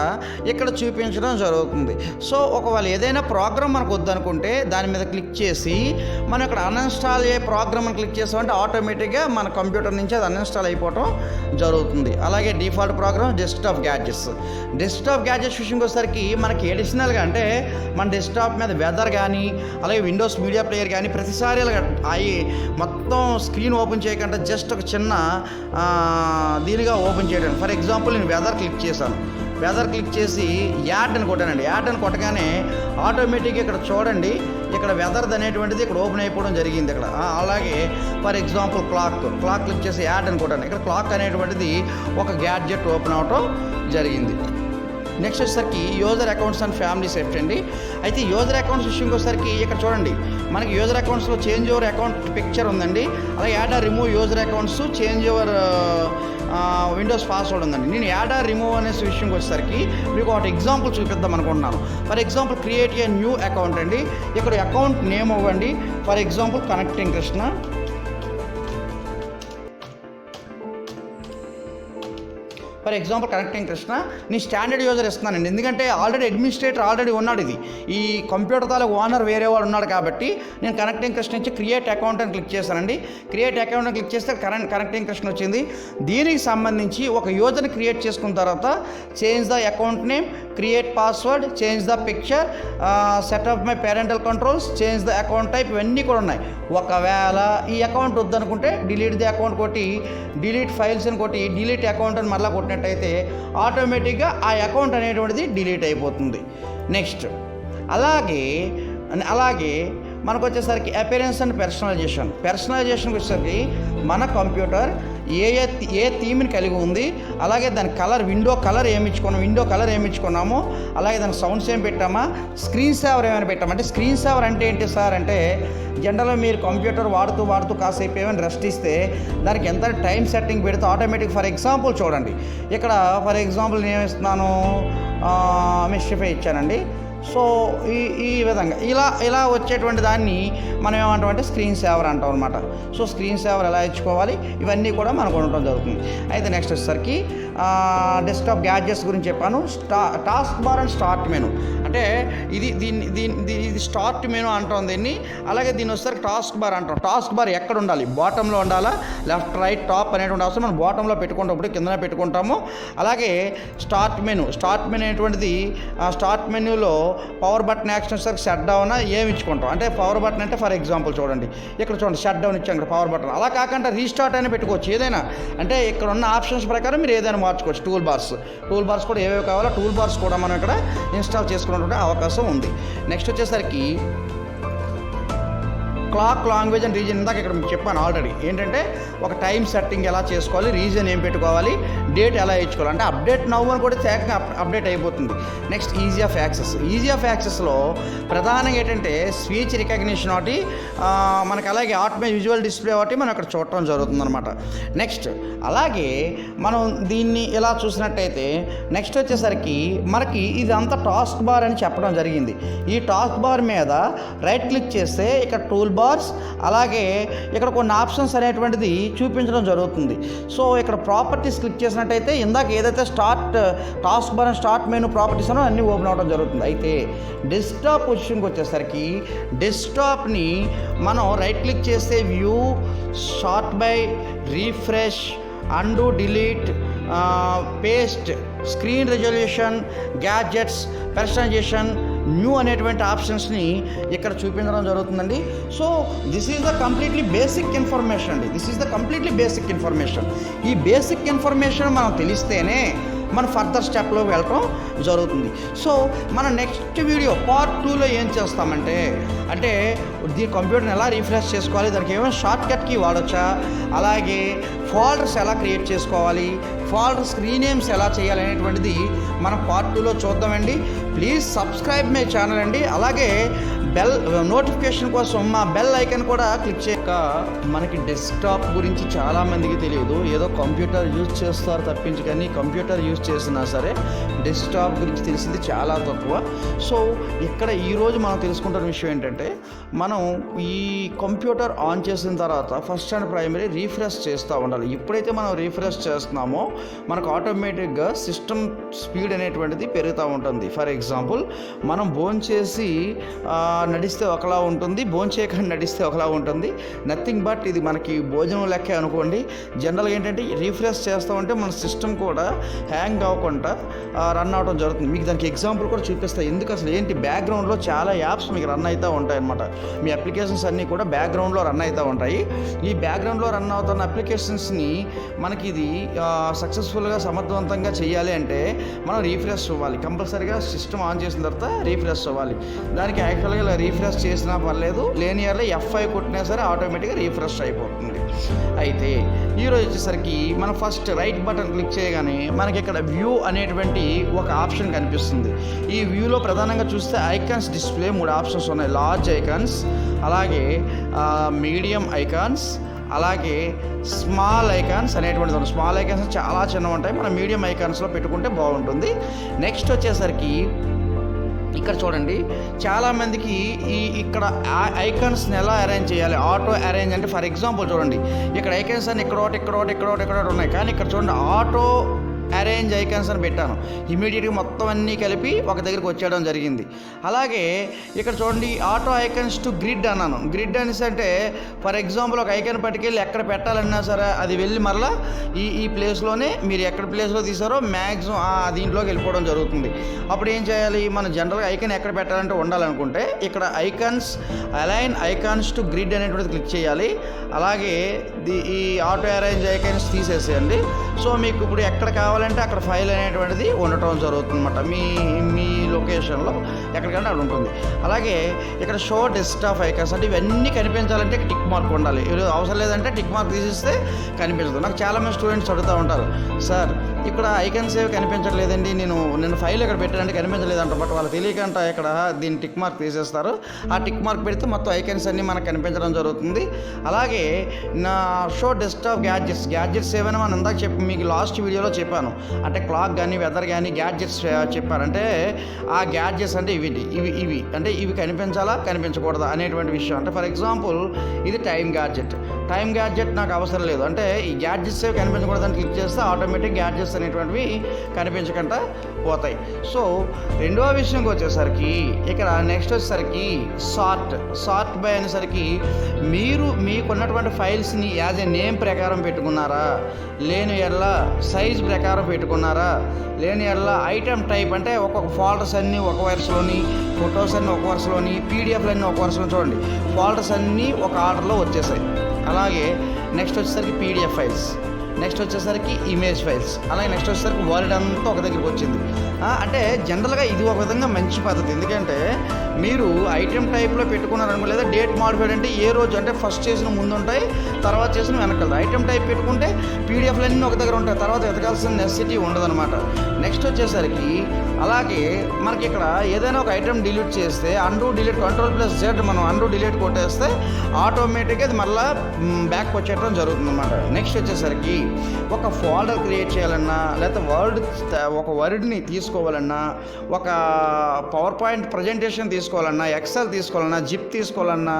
ఇక్కడ చూపించడం జరుగుతుంది. సో ఒకవేళ ఏదైనా ప్రోగ్రామ్ మనకు వద్దనుకుంటే దాని మీద క్లిక్ చేసి మనం ఇక్కడ అన్ఇన్స్టాల్ అయ్యే ప్రోగ్రామ్ అని క్లిక్ చేసామంటే ఆటోమేటిక్గా మన కంప్యూటర్ నుంచి అది అన్ఇన్స్టాల్ అయిపోవడం జరుగుతుంది. అలాగే డిఫాల్ట్ ప్రోగ్రామ్ డెస్క్టాప్ గ్యాడ్జెట్స్ విషయంకి వచ్చేసరికి మనకి అడిషనల్గా అంటే మన డెస్క్టాప్ మీద వెదర్ కానీ అలాగే విండోస్ మీడియా ప్లేయర్ కానీ ప్రతిసారి అవి మొత్తం స్క్రీన్ ఓపెన్ చేయకుండా జస్ట్ ఒక చిన్న దీనిగా ఓపెన్ చేయడం. ఫర్ ఎగ్జాంపుల్ నేను వెదర్ క్లిక్ చేసి యాడ్ అని కొట్టానండి. యాడ్ అని కొట్టగానే ఆటోమేటిక్గా ఇక్కడ చూడండి, ఇక్కడ వెదర్ అనేటువంటిది ఇక్కడ ఓపెన్ అయిపోవడం జరిగింది ఇక్కడ. అలాగే ఫర్ ఎగ్జాంపుల్ క్లాక్ క్లిక్ చేసి యాడ్ అని కొట్టాను. ఇక్కడ క్లాక్ అనేటువంటిది ఒక గ్యాడ్జెట్ ఓపెన్ అవటం జరిగింది. నెక్స్ట్ వచ్చేసరికి user accounts and family safety అండి. అయితే యూజర్ అకౌంట్స్ విషయంకి వచ్చేసరికి ఇక్కడ చూడండి, మనకి యూజర్ అకౌంట్స్లో చేంజ్ యువర్ అకౌంట్ పిక్చర్ ఉందండి. అలాగే add or remove user accounts, change your Windows password ఉందండి. నేను యాడ్ ఆర్ రిమూవ్ అనే విషయంకి వచ్చేసరికి మీకు ఒక ఎగ్జాంపుల్ చూపిద్దాం అనుకుంటున్నాను. For example create a new account అండి. ఇక్కడ అకౌంట్ నేమ్ ఇవ్వండి. For example connecting Krishna. For example connecting Krishna నీ స్టాండర్డ్ యూజర్ ఇస్తున్నానండి, ఎందుకంటే ఆల్రెడీ అడ్మినిస్ట్రేటర్ ఆల్రెడీ ఉన్నాడు, ఇది ఈ కంప్యూటర్ తాలూకు ఓనర్ వేరే వాడు ఉన్నాడు కాబట్టి నేను కనెక్టింగ్ కృష్ణ నుంచి క్రియేట్ అకౌంట్ అని క్లిక్ చేశానండి. క్రియేట్ అకౌంట్ అని క్లిక్ చేస్తే కనెక్టింగ్ కృష్ణ వచ్చింది. దీనికి సంబంధించి ఒక యూజర్ని క్రియేట్ చేసుకున్న తర్వాత change the account name, create password, change the picture, setup my parental controls, change the account type, ఇవన్నీ కూడా ఉన్నాయి. ఒకవేళ ఈ అకౌంట్ వద్దనుకుంటే డిలీట్ ది అకౌంట్ కొట్టి, డిలీట్ ఫైల్స్ అని కొట్టి, డిలీట్ అకౌంట్ అని మళ్ళీ కొట్టినట్టయితే ఆటోమేటిక్గా ఆ అకౌంట్ అనేటువంటిది డిలీట్ అయిపోతుంది. నెక్స్ట్ అలాగే మనకు వచ్చేసరికి అపిరెన్స్ అండ్ పర్సనలైజేషన్కి వచ్చేసరికి మన కంప్యూటర్ ఏ థీమ్ని కలిగి ఉంది, అలాగే దాని కలర్ విండో కలర్ ఏమి ఇచ్చుకున్నామో, అలాగే దాని సౌండ్స్ ఏం పెట్టామా, స్క్రీన్ సేవర్ ఏమైనా పెట్టామా. అంటే స్క్రీన్ సేవర్ అంటే ఏంటి సార్ అంటే జనరల్గా మీరు కంప్యూటర్ వాడుతూ కాసేపు ఏమైనా రెస్ట్ ఇస్తే దానికి ఎంత టైం సెట్టింగ్ పెడితే ఆటోమేటిక్. ఫర్ ఎగ్జాంపుల్ చూడండి, ఇక్కడ ఫర్ ఎగ్జాంపుల్ నేను ఇస్తున్నాను మిస్టిఫై ఇచ్చానండి. సో ఈ విధంగా ఇలా వచ్చేటువంటి దాన్ని మనం ఏమంటామంటే స్క్రీన్ సేవర్ అంటాం అనమాట. సో స్క్రీన్ సేవర్ ఎలా ఇచ్చుకోవాలి ఇది కూడా మనకు ఉండటం జరుగుతుంది. అయితే నెక్స్ట్ వచ్చేసరికి డెస్క్టాప్ గ్యాడ్జెట్స్ గురించి చెప్పాను. Task bar and start menu అంటే ఇది స్టార్ట్ మెనూ అంటాం దీన్ని. అలాగే దీన్ని వచ్చేసరికి టాస్క్ బార్ అంటాం. టాస్క్ బార్ ఎక్కడ ఉండాలి, బాటంలో ఉండాలా, లెఫ్ట్ రైట్ టాప్ అనేటువంటి అవసరం మనం బాటంలో పెట్టుకుంటప్పుడు కిందనే పెట్టుకుంటాము. అలాగే స్టార్ట్ మెనూ అనేటువంటిది స్టార్ట్ మెనూలో పవర్ బటన్ యాక్షన్ వచ్చేసరికి షట్ డౌన్ ఏమి ఇచ్చుకుంటాం. అంటే పవర్ బటన్ అంటే ఫర్ ఎగ్జాంపుల్ చూడండి, ఇక్కడ చూడండి షట్ డౌన్ ఇచ్చాం ఇక్కడ పవర్ బటన్. అలా కాకుండా రీస్టార్ట్ అయినా పెట్టుకోవచ్చు ఏదైనా. అంటే ఇక్కడ ఉన్న ఆప్షన్స్ ప్రకారం మీరు ఏదైనా మార్చుకోవచ్చు. టూల్ బార్స్ కూడా ఏవేవి కావాలో టూల్ బార్స్ కూడా మనం ఇక్కడ ఇన్స్టాల్ చేసుకున్నటువంటి అవకాశం ఉంది. నెక్స్ట్ వచ్చేసరికి క్లాక్, లాంగ్వేజ్ అండ్ రీజన్. ఇందాక ఇక్కడ మీకు చెప్పాను ఆల్రెడీ ఏంటంటే ఒక టైం సెట్టింగ్ ఎలా చేసుకోవాలి, రీజన్ ఏం పెట్టుకోవాలి, డేట్ ఎలా ఇచ్చుకోవాలి. అంటే అప్డేట్ నవ్వు అని కూడా చక్కగా అప్డేట్ అయిపోతుంది. నెక్స్ట్ ఈజీ ఆఫ్ యాక్సెస్లో ప్రధానంగా ఏంటంటే స్పీచ్ రికగ్నిషన్ ఒకటి మనకి, అలాగే ఆటోమేటిక్ విజువల్ డిస్ప్లే ఒకటి మనం ఇక్కడ చూడటం జరుగుతుంది అనమాట. నెక్స్ట్ అలాగే మనం దీన్ని ఇలా చూసినట్టయితే నెక్స్ట్ వచ్చేసరికి మనకి ఇదంతా టాస్క్ బార్ అని చెప్పడం జరిగింది. ఈ టాస్క్ బార్ మీద రైట్ క్లిక్ చేస్తే ఇక్కడ టూల్ బార్స్, అలాగే ఇక్కడ కొన్ని ఆప్షన్స్ అనేటువంటిది చూపించడం జరుగుతుంది. సో ఇక్కడ ప్రాపర్టీస్ క్లిక్ చేసినట్టయితే ఇందాక ఏదైతే task bar start menu properties అనో అన్నీ ఓపెన్ అవ్వడం జరుగుతుంది. అయితే డెస్క్టాప్ పొజిషన్కి వచ్చేసరికి డెస్క్టాప్ని మనం రైట్ క్లిక్ చేస్తే view, sort by, refresh, undo, delete, paste, screen resolution, gadgets, personalization, new అనేటువంటి ఆప్షన్స్ని ఇక్కడ చూపించడం జరుగుతుందండి. So this is the completely basic information అండి. ఈ బేసిక్ ఇన్ఫర్మేషన్ మనం తెలిస్తేనే మనం ఫర్దర్ స్టెప్లో వెళ్ళటం జరుగుతుంది. సో మన నెక్స్ట్ వీడియో పార్ట్ 2లో ఏం చేస్తామంటే దీని కంప్యూటర్ని ఎలా రీఫ్రెష్ చేసుకోవాలి, దానికి ఏమైనా షార్ట్ కట్ కీ వాడచ్చా, అలాగే ఫోల్డర్స్ ఎలా క్రియేట్ చేసుకోవాలి, ఫోల్డర్స్ రీనేమ్స్ ఎలా చేయాలి అనేటువంటిది మనం పార్ట్ 2లో చూద్దామండి. ప్లీజ్ సబ్స్క్రైబ్ మై ఛానల్ అండి. అలాగే బెల్ నోటిఫికేషన్ కోసం మా బెల్ ఐకాన్ కూడా క్లిక్ చేయక. మనకి డెస్క్టాప్ గురించి చాలామందికి తెలియదు, ఏదో కంప్యూటర్ యూజ్ చేస్తారు తప్పించి, కానీ కంప్యూటర్ యూజ్ చేసినా సరే డెస్క్టాప్ గురించి తెలిసింది చాలా తక్కువ. సో ఇక్కడ ఈరోజు మనం తెలుసుకుంటున్న విషయం ఏంటంటే మనం ఈ కంప్యూటర్ ఆన్ చేసిన తర్వాత ఫస్ట్ అండ్ ప్రైమరీ రీఫ్రెష్ చేస్తూ ఉండాలి. ఎప్పుడైతే మనం రీఫ్రెష్ చేస్తున్నామో మనకు ఆటోమేటిక్గా సిస్టమ్ స్పీడ్ అనేటువంటిది పెరుగుతూ ఉంటుంది. ఫర్ ఎగ్జాంపుల్ మనం భోంచేసి నడిస్తే ఒకలా ఉంటుంది, భోంచేయకుండా నడిస్తే ఒకలా ఉంటుంది. నథింగ్ బట్ ఇది మనకి భోజనం లెక్కే అనుకోండి. జనరల్గా ఏంటంటే రీఫ్రెష్ చేస్తూ ఉంటే మన సిస్టమ్ కూడా హ్యాంగ్ అవ్వకుండా రన్ అవడం జరుగుతుంది. మీకు దానికి ఎగ్జాంపుల్ కూడా చూపిస్తాయి. ఎందుకు అసలు ఏంటి, బ్యాక్గ్రౌండ్లో చాలా యాప్స్ మీకు రన్ అవుతూ ఉంటాయి అన్నమాట. మీ అప్లికేషన్స్ అన్నీ కూడా బ్యాక్గ్రౌండ్లో రన్ అవుతూ ఉంటాయి. ఈ బ్యాక్గ్రౌండ్లో రన్ అవుతున్న అప్లికేషన్స్ని మనకి ఇది సక్సెస్ఫుల్గా సమర్థవంతంగా చేయాలి అంటే మనం రీఫ్రెష్ అవ్వాలి. కంపల్సరీగా సిస్టమ్ ఆన్ చేసిన తర్వాత రీఫ్రెష్ అవ్వాలి. దానికి యాక్చువల్గా ఇలా రీఫ్రెష్ చేసినా పర్లేదు, లేని ఇయర్లో F5 కొట్టినా సరే ఆటోమేటిక్గా రీఫ్రెష్ అయిపోతుంది. అయితే ఈరోజు వచ్చేసరికి మనం ఫస్ట్ రైట్ బటన్ క్లిక్ చేయగానే మనకి ఇక్కడ వ్యూ అనేటువంటి ఒక ఆప్షన్ కనిపిస్తుంది. ఈ వ్యూలో ప్రధానంగా చూస్తే ఐకాన్స్ డిస్ప్లే 3 ఆప్షన్స్ ఉన్నాయి. లార్జ్ ఐకాన్స్, అలాగే మీడియం ఐకాన్స్, అలాగే స్మాల్ ఐకాన్స్ అనేటువంటిది ఉంది. స్మాల్ ఐకాన్స్ చాలా చిన్నవి ఉంటాయి, మనం మీడియం ఐకాన్స్లో పెట్టుకుంటే బాగుంటుంది. నెక్స్ట్ వచ్చేసరికి ఇక్కడ చూడండి, చాలామందికి ఇక్కడ ఐకాన్స్ని ఎలా అరేంజ్ చేయాలి, ఆటో అరేంజ్ అంటే ఫర్ ఎగ్జాంపుల్ చూడండి, ఇక్కడ ఐకాన్స్ అని ఇక్కడ ఒకటి ఉన్నాయి, కానీ ఇక్కడ చూడండి ఆటో అరేంజ్ ఐకాన్స్ అని పెట్టాను. ఇమీడియట్గా మొత్తం అన్నీ కలిపి ఒక దగ్గరికి వచ్చేయడం జరిగింది. అలాగే ఇక్కడ చూడండి, ఆటో ఐకాన్స్ టు గ్రిడ్ అన్నాను. గ్రిడ్ అనేసి అంటే ఫర్ ఎగ్జాంపుల్ ఒక ఐకాన్ పట్టుకెళ్ళి ఎక్కడ పెట్టాలన్నా సరే అది వెళ్ళి మరలా ఈ ప్లేస్లోనే మీరు ఎక్కడ ప్లేస్లో తీసారో మ్యాక్సిమం దీంట్లోకి వెళ్ళిపోవడం జరుగుతుంది. అప్పుడు ఏం చేయాలి, మనం జనరల్గా ఐకాన్ ఎక్కడ పెట్టాలంటే ఉండాలనుకుంటే ఇక్కడ icons align icons to grid అనేటువంటిది క్లిక్ చేయాలి. అలాగే ఈ ఆటో అరేంజ్ ఐకాన్స్ తీసేసేయండి. సో మీకు ఇప్పుడు ఎక్కడ కావాలంటే అక్కడ ఫైల్ అనేటువంటిది ఉండటం జరుగుతుంది అనమాట. మీ లొకేషన్లో ఎక్కడికంటే అక్కడ ఉంటుంది. అలాగే ఇక్కడ షో డెస్క్టాప్ ఐకాన్స్ అంటే ఇవన్నీ కనిపించాలంటే టిక్ మార్క్ ఉండాలి. అవసరం లేదంటే టిక్ మార్క్ తీసిస్తే కనిపించదు. నాకు చాలామంది స్టూడెంట్స్ అడుగుతూ ఉంటారు, సార్ ఇక్కడ ఐకాన్స్ ఏవి కనిపించట్లేదండి, నేను ఫైల్ ఇక్కడ పెట్టానంటే కనిపించలేదంట. బట్ వాళ్ళు తెలియకంట ఇక్కడ దీన్ని టిక్ మార్క్ తీసేస్తారు. ఆ టిక్ మార్క్ పెడితే మొత్తం ఐకాన్స్ అన్నీ మనకు కనిపించడం జరుగుతుంది. అలాగే నా షో డెస్క్టాప్ గ్యాడ్జెట్స్ ఏమైనా మనం ఇందాక మీకు లాస్ట్ వీడియోలో చెప్పాను. అంటే క్లాక్ కానీ వెదర్ కానీ గ్యాడ్జెట్స్ చెప్పారంటే ఆ గ్యాడ్జెట్స్ అంటే ఇవి అంటే ఇవి కనిపించాలా కనిపించకూడదా అనేటువంటి విషయం. అంటే ఫర్ ఎగ్జాంపుల్ ఇది టైం గ్యాడ్జెట్ నాకు అవసరం లేదు అంటే ఈ గ్యాడ్జెట్స్ ఏవి కనిపించకూడదని క్లిక్ చేస్తే ఆటోమేటిక్ గ్యాడ్జెట్స్ అనేటువంటివి కనిపించకుండా పోతాయి. సో రెండవ విషయంకి వచ్చేసరికి ఇక్కడ నెక్స్ట్ వచ్చేసరికి సార్ట్ బై అనేసరికి మీరు మీకున్నటువంటి ఫైల్స్ని యాజ్ ఏ నేమ్ ప్రకారం పెట్టుకున్నారా, లేని ఎడల సైజ్ ప్రకారం పెట్టుకున్నారా, లేని ఎడల ఐటమ్ టైప్ అంటే ఒక్కొక్క ఫోల్డర్స్ అన్నీ ఒక వరుసలోని, ఫొటోస్ అన్నీ ఒక వరుసలోని, పీడిఎఫ్లు అన్నీ ఒక వరుసలో చూడండి ఫోల్డర్స్ అన్నీ ఒక ఆర్డర్లో వచ్చేసాయి. అలాగే నెక్స్ట్ వచ్చేసరికి పీడిఎఫ్ ఫైల్స్, నెక్స్ట్ వచ్చేసరికి ఇమేజ్ ఫైల్స్, అలాగే నెక్స్ట్ వచ్చేసరికి వర్డ్ అంతా ఒక దగ్గరికి వచ్చింది. అంటే జనరల్గా ఇది ఒక విధంగా మంచి పద్ధతి. ఎందుకంటే మీరు ఐటెం టైప్లో పెట్టుకున్నారనుకో, లేదా డేట్ మాడిఫైడ్ అంటే ఏ రోజు అంటే ఫస్ట్ చేసిన ముందు ఉంటాయి, తర్వాత చేసిన వెనకాల. ఐటెం టైప్ పెట్టుకుంటే పీడిఎఫ్లు అన్నీ ఒక దగ్గర ఉంటాయి, తర్వాత వెతకాల్సిన నెసెసిటీ ఉండదన్నమాట. నెక్స్ట్ వచ్చేసరికి అలాగే మనకి ఇక్కడ ఏదైనా ఒక ఐటెం డిలీట్ చేస్తే అండూ డిలీట్ Ctrl+Z మనం అండూ డిలీట్ కొట్టేస్తే ఆటోమేటిక్గా అది మళ్ళీ బ్యాక్ వచ్చేయడం జరుగుతుంది అన్నమాట. నెక్స్ట్ వచ్చేసరికి ఒక ఫోల్డర్ క్రియేట్ చేయాలన్నా, లేకపోతే ఒక వర్డ్ని తీసుకోవాలన్నా, ఒక పవర్ పాయింట్ ప్రజెంటేషన్ తీసుకోవాలన్నా, ఎక్సెల్ తీసుకోవాలన్నా, జిప్ తీసుకోవాలన్నా,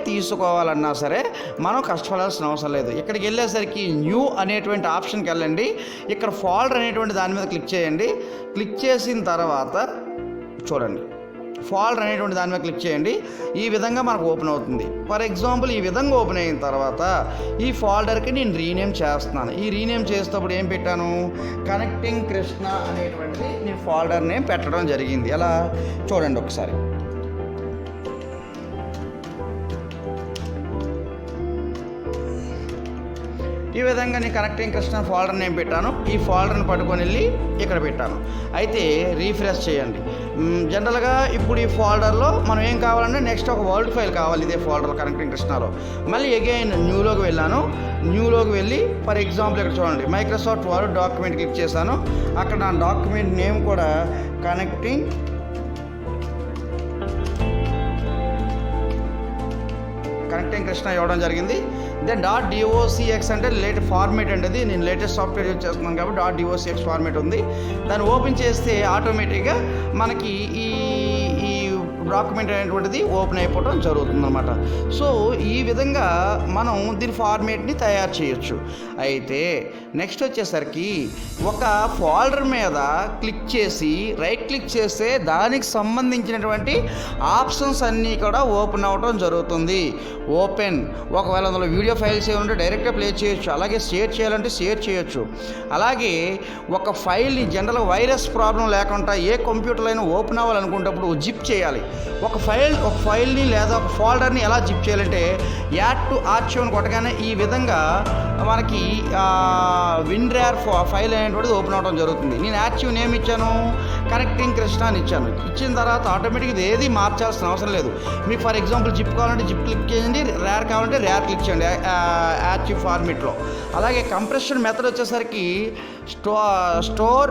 తీసుకోవాలన్నా సరే మనం కష్టపడాల్సిన అవసరం లేదు. ఇక్కడికి వెళ్ళేసరికి న్యూ అనేటువంటి ఆప్షన్కి వెళ్ళండి. ఇక్కడ ఫోల్డర్ అనేటువంటి దాని మీద క్లిక్ చేయండి. క్లిక్ చేసిన తర్వాత చూడండి ఫోల్డర్ అనేటువంటి దాని మీద క్లిక్ చేయండి. ఈ విధంగా మనకు ఓపెన్ అవుతుంది. ఫర్ ఎగ్జాంపుల్ ఈ విధంగా ఓపెన్ అయిన తర్వాత ఈ ఫోల్డర్కి నేను రీనేమ్ చేస్తున్నాను. ఈ రీనేమ్ చేసేటప్పుడు ఏం పెట్టాను, కనెక్టింగ్ కృష్ణ అనేటువంటిది నేను ఫోల్డర్ నేమ్ పెట్టడం జరిగింది. ఎలా చూడండి ఒకసారి. ఈ విధంగా నేను కనెక్టింగ్ కృష్ణ ఫోల్డర్ నేమ్ పెట్టాను. ఈ ఫోల్డర్ని పట్టుకొని వెళ్ళి ఇక్కడ పెట్టాను. అయితే రీఫ్రెష్ చేయండి. జనరల్గా ఇప్పుడు ఈ ఫోల్డర్లో మనం ఏం కావాలంటే నెక్స్ట్ ఒక వర్డ్ ఫైల్ కావాలి ఇదే ఫోల్డర్ కనెక్టింగ్ కృష్ణలో. మళ్ళీ అగైన్ న్యూలోకి వెళ్ళాను. న్యూలోకి వెళ్ళి ఫర్ ఎగ్జాంపుల్ ఇక్కడ చూడండి మైక్రోసాఫ్ట్ వర్డ్ డాక్యుమెంట్ క్లిక్ చేశాను. అక్కడ నా డాక్యుమెంట్ నేమ్ కూడా కనెక్టింగ్ కృష్ణ ఇవ్వడం జరిగింది. దెన్ .docx అంటే ఫార్మేట్ అండి. అది నేను లేటెస్ట్ సాఫ్ట్వేర్ యూజ్ చేస్తున్నాను కాబట్టి .docx ఫార్మేట్ ఉంది. దాన్ని ఓపెన్ చేస్తే ఆటోమేటిక్గా మనకి ఈ డాక్యుమెంట్ అనేటువంటిది ఓపెన్ అయిపోవడం జరుగుతుంది అనమాట. సో ఈ విధంగా మనం దీని ఫార్మేట్ని తయారు చేయొచ్చు. అయితే నెక్స్ట్ వచ్చేసరికి ఒక ఫోల్డర్ మీద క్లిక్ చేసి రైట్ క్లిక్ చేస్తే దానికి సంబంధించినటువంటి ఆప్షన్స్ అన్నీ కూడా ఓపెన్ అవ్వడం జరుగుతుంది. ఓపెన్, ఒకవేళ అందులో వీడియో ఫైల్స్ ఏమంటే డైరెక్ట్గా ప్లే చేయొచ్చు, అలాగే షేర్ చేయాలంటే షేర్ చేయొచ్చు. అలాగే ఒక ఫైల్ని జనరల్గా వైరస్ ప్రాబ్లం లేకుండా ఏ కంప్యూటర్లో అయినా ఓపెన్ అవ్వాలనుకునేటప్పుడు జిప్ చేయాలి. ఒక ఫైల్ని లేదా ఒక ఫోల్డర్ని ఎలా జిప్ చేయాలంటే యాడ్ టు ఆర్చివ్ కొట్టగానే ఈ విధంగా మనకి WinRAR ఫైల్ అనేటువంటిది ఓపెన్ అవ్వడం జరుగుతుంది. నేను ఆర్చివ్ నేమ్ ఇచ్చాను, కనెక్టింగ్ కృష్ణ అని ఇచ్చాను. ఇచ్చిన తర్వాత ఆటోమేటిక్గా ఇది ఏది మార్చాల్సిన అవసరం లేదు. మీకు ఫర్ ఎగ్జాంపుల్ జిప్ కావాలంటే జిప్ క్లిక్ చేయండి, ర్యార్ కావాలంటే ర్యార్ క్లిక్ చేయండి ఆర్చివ్ ఫార్మేట్లో. అలాగే కంప్రెషన్ మెథడ్ వచ్చేసరికి store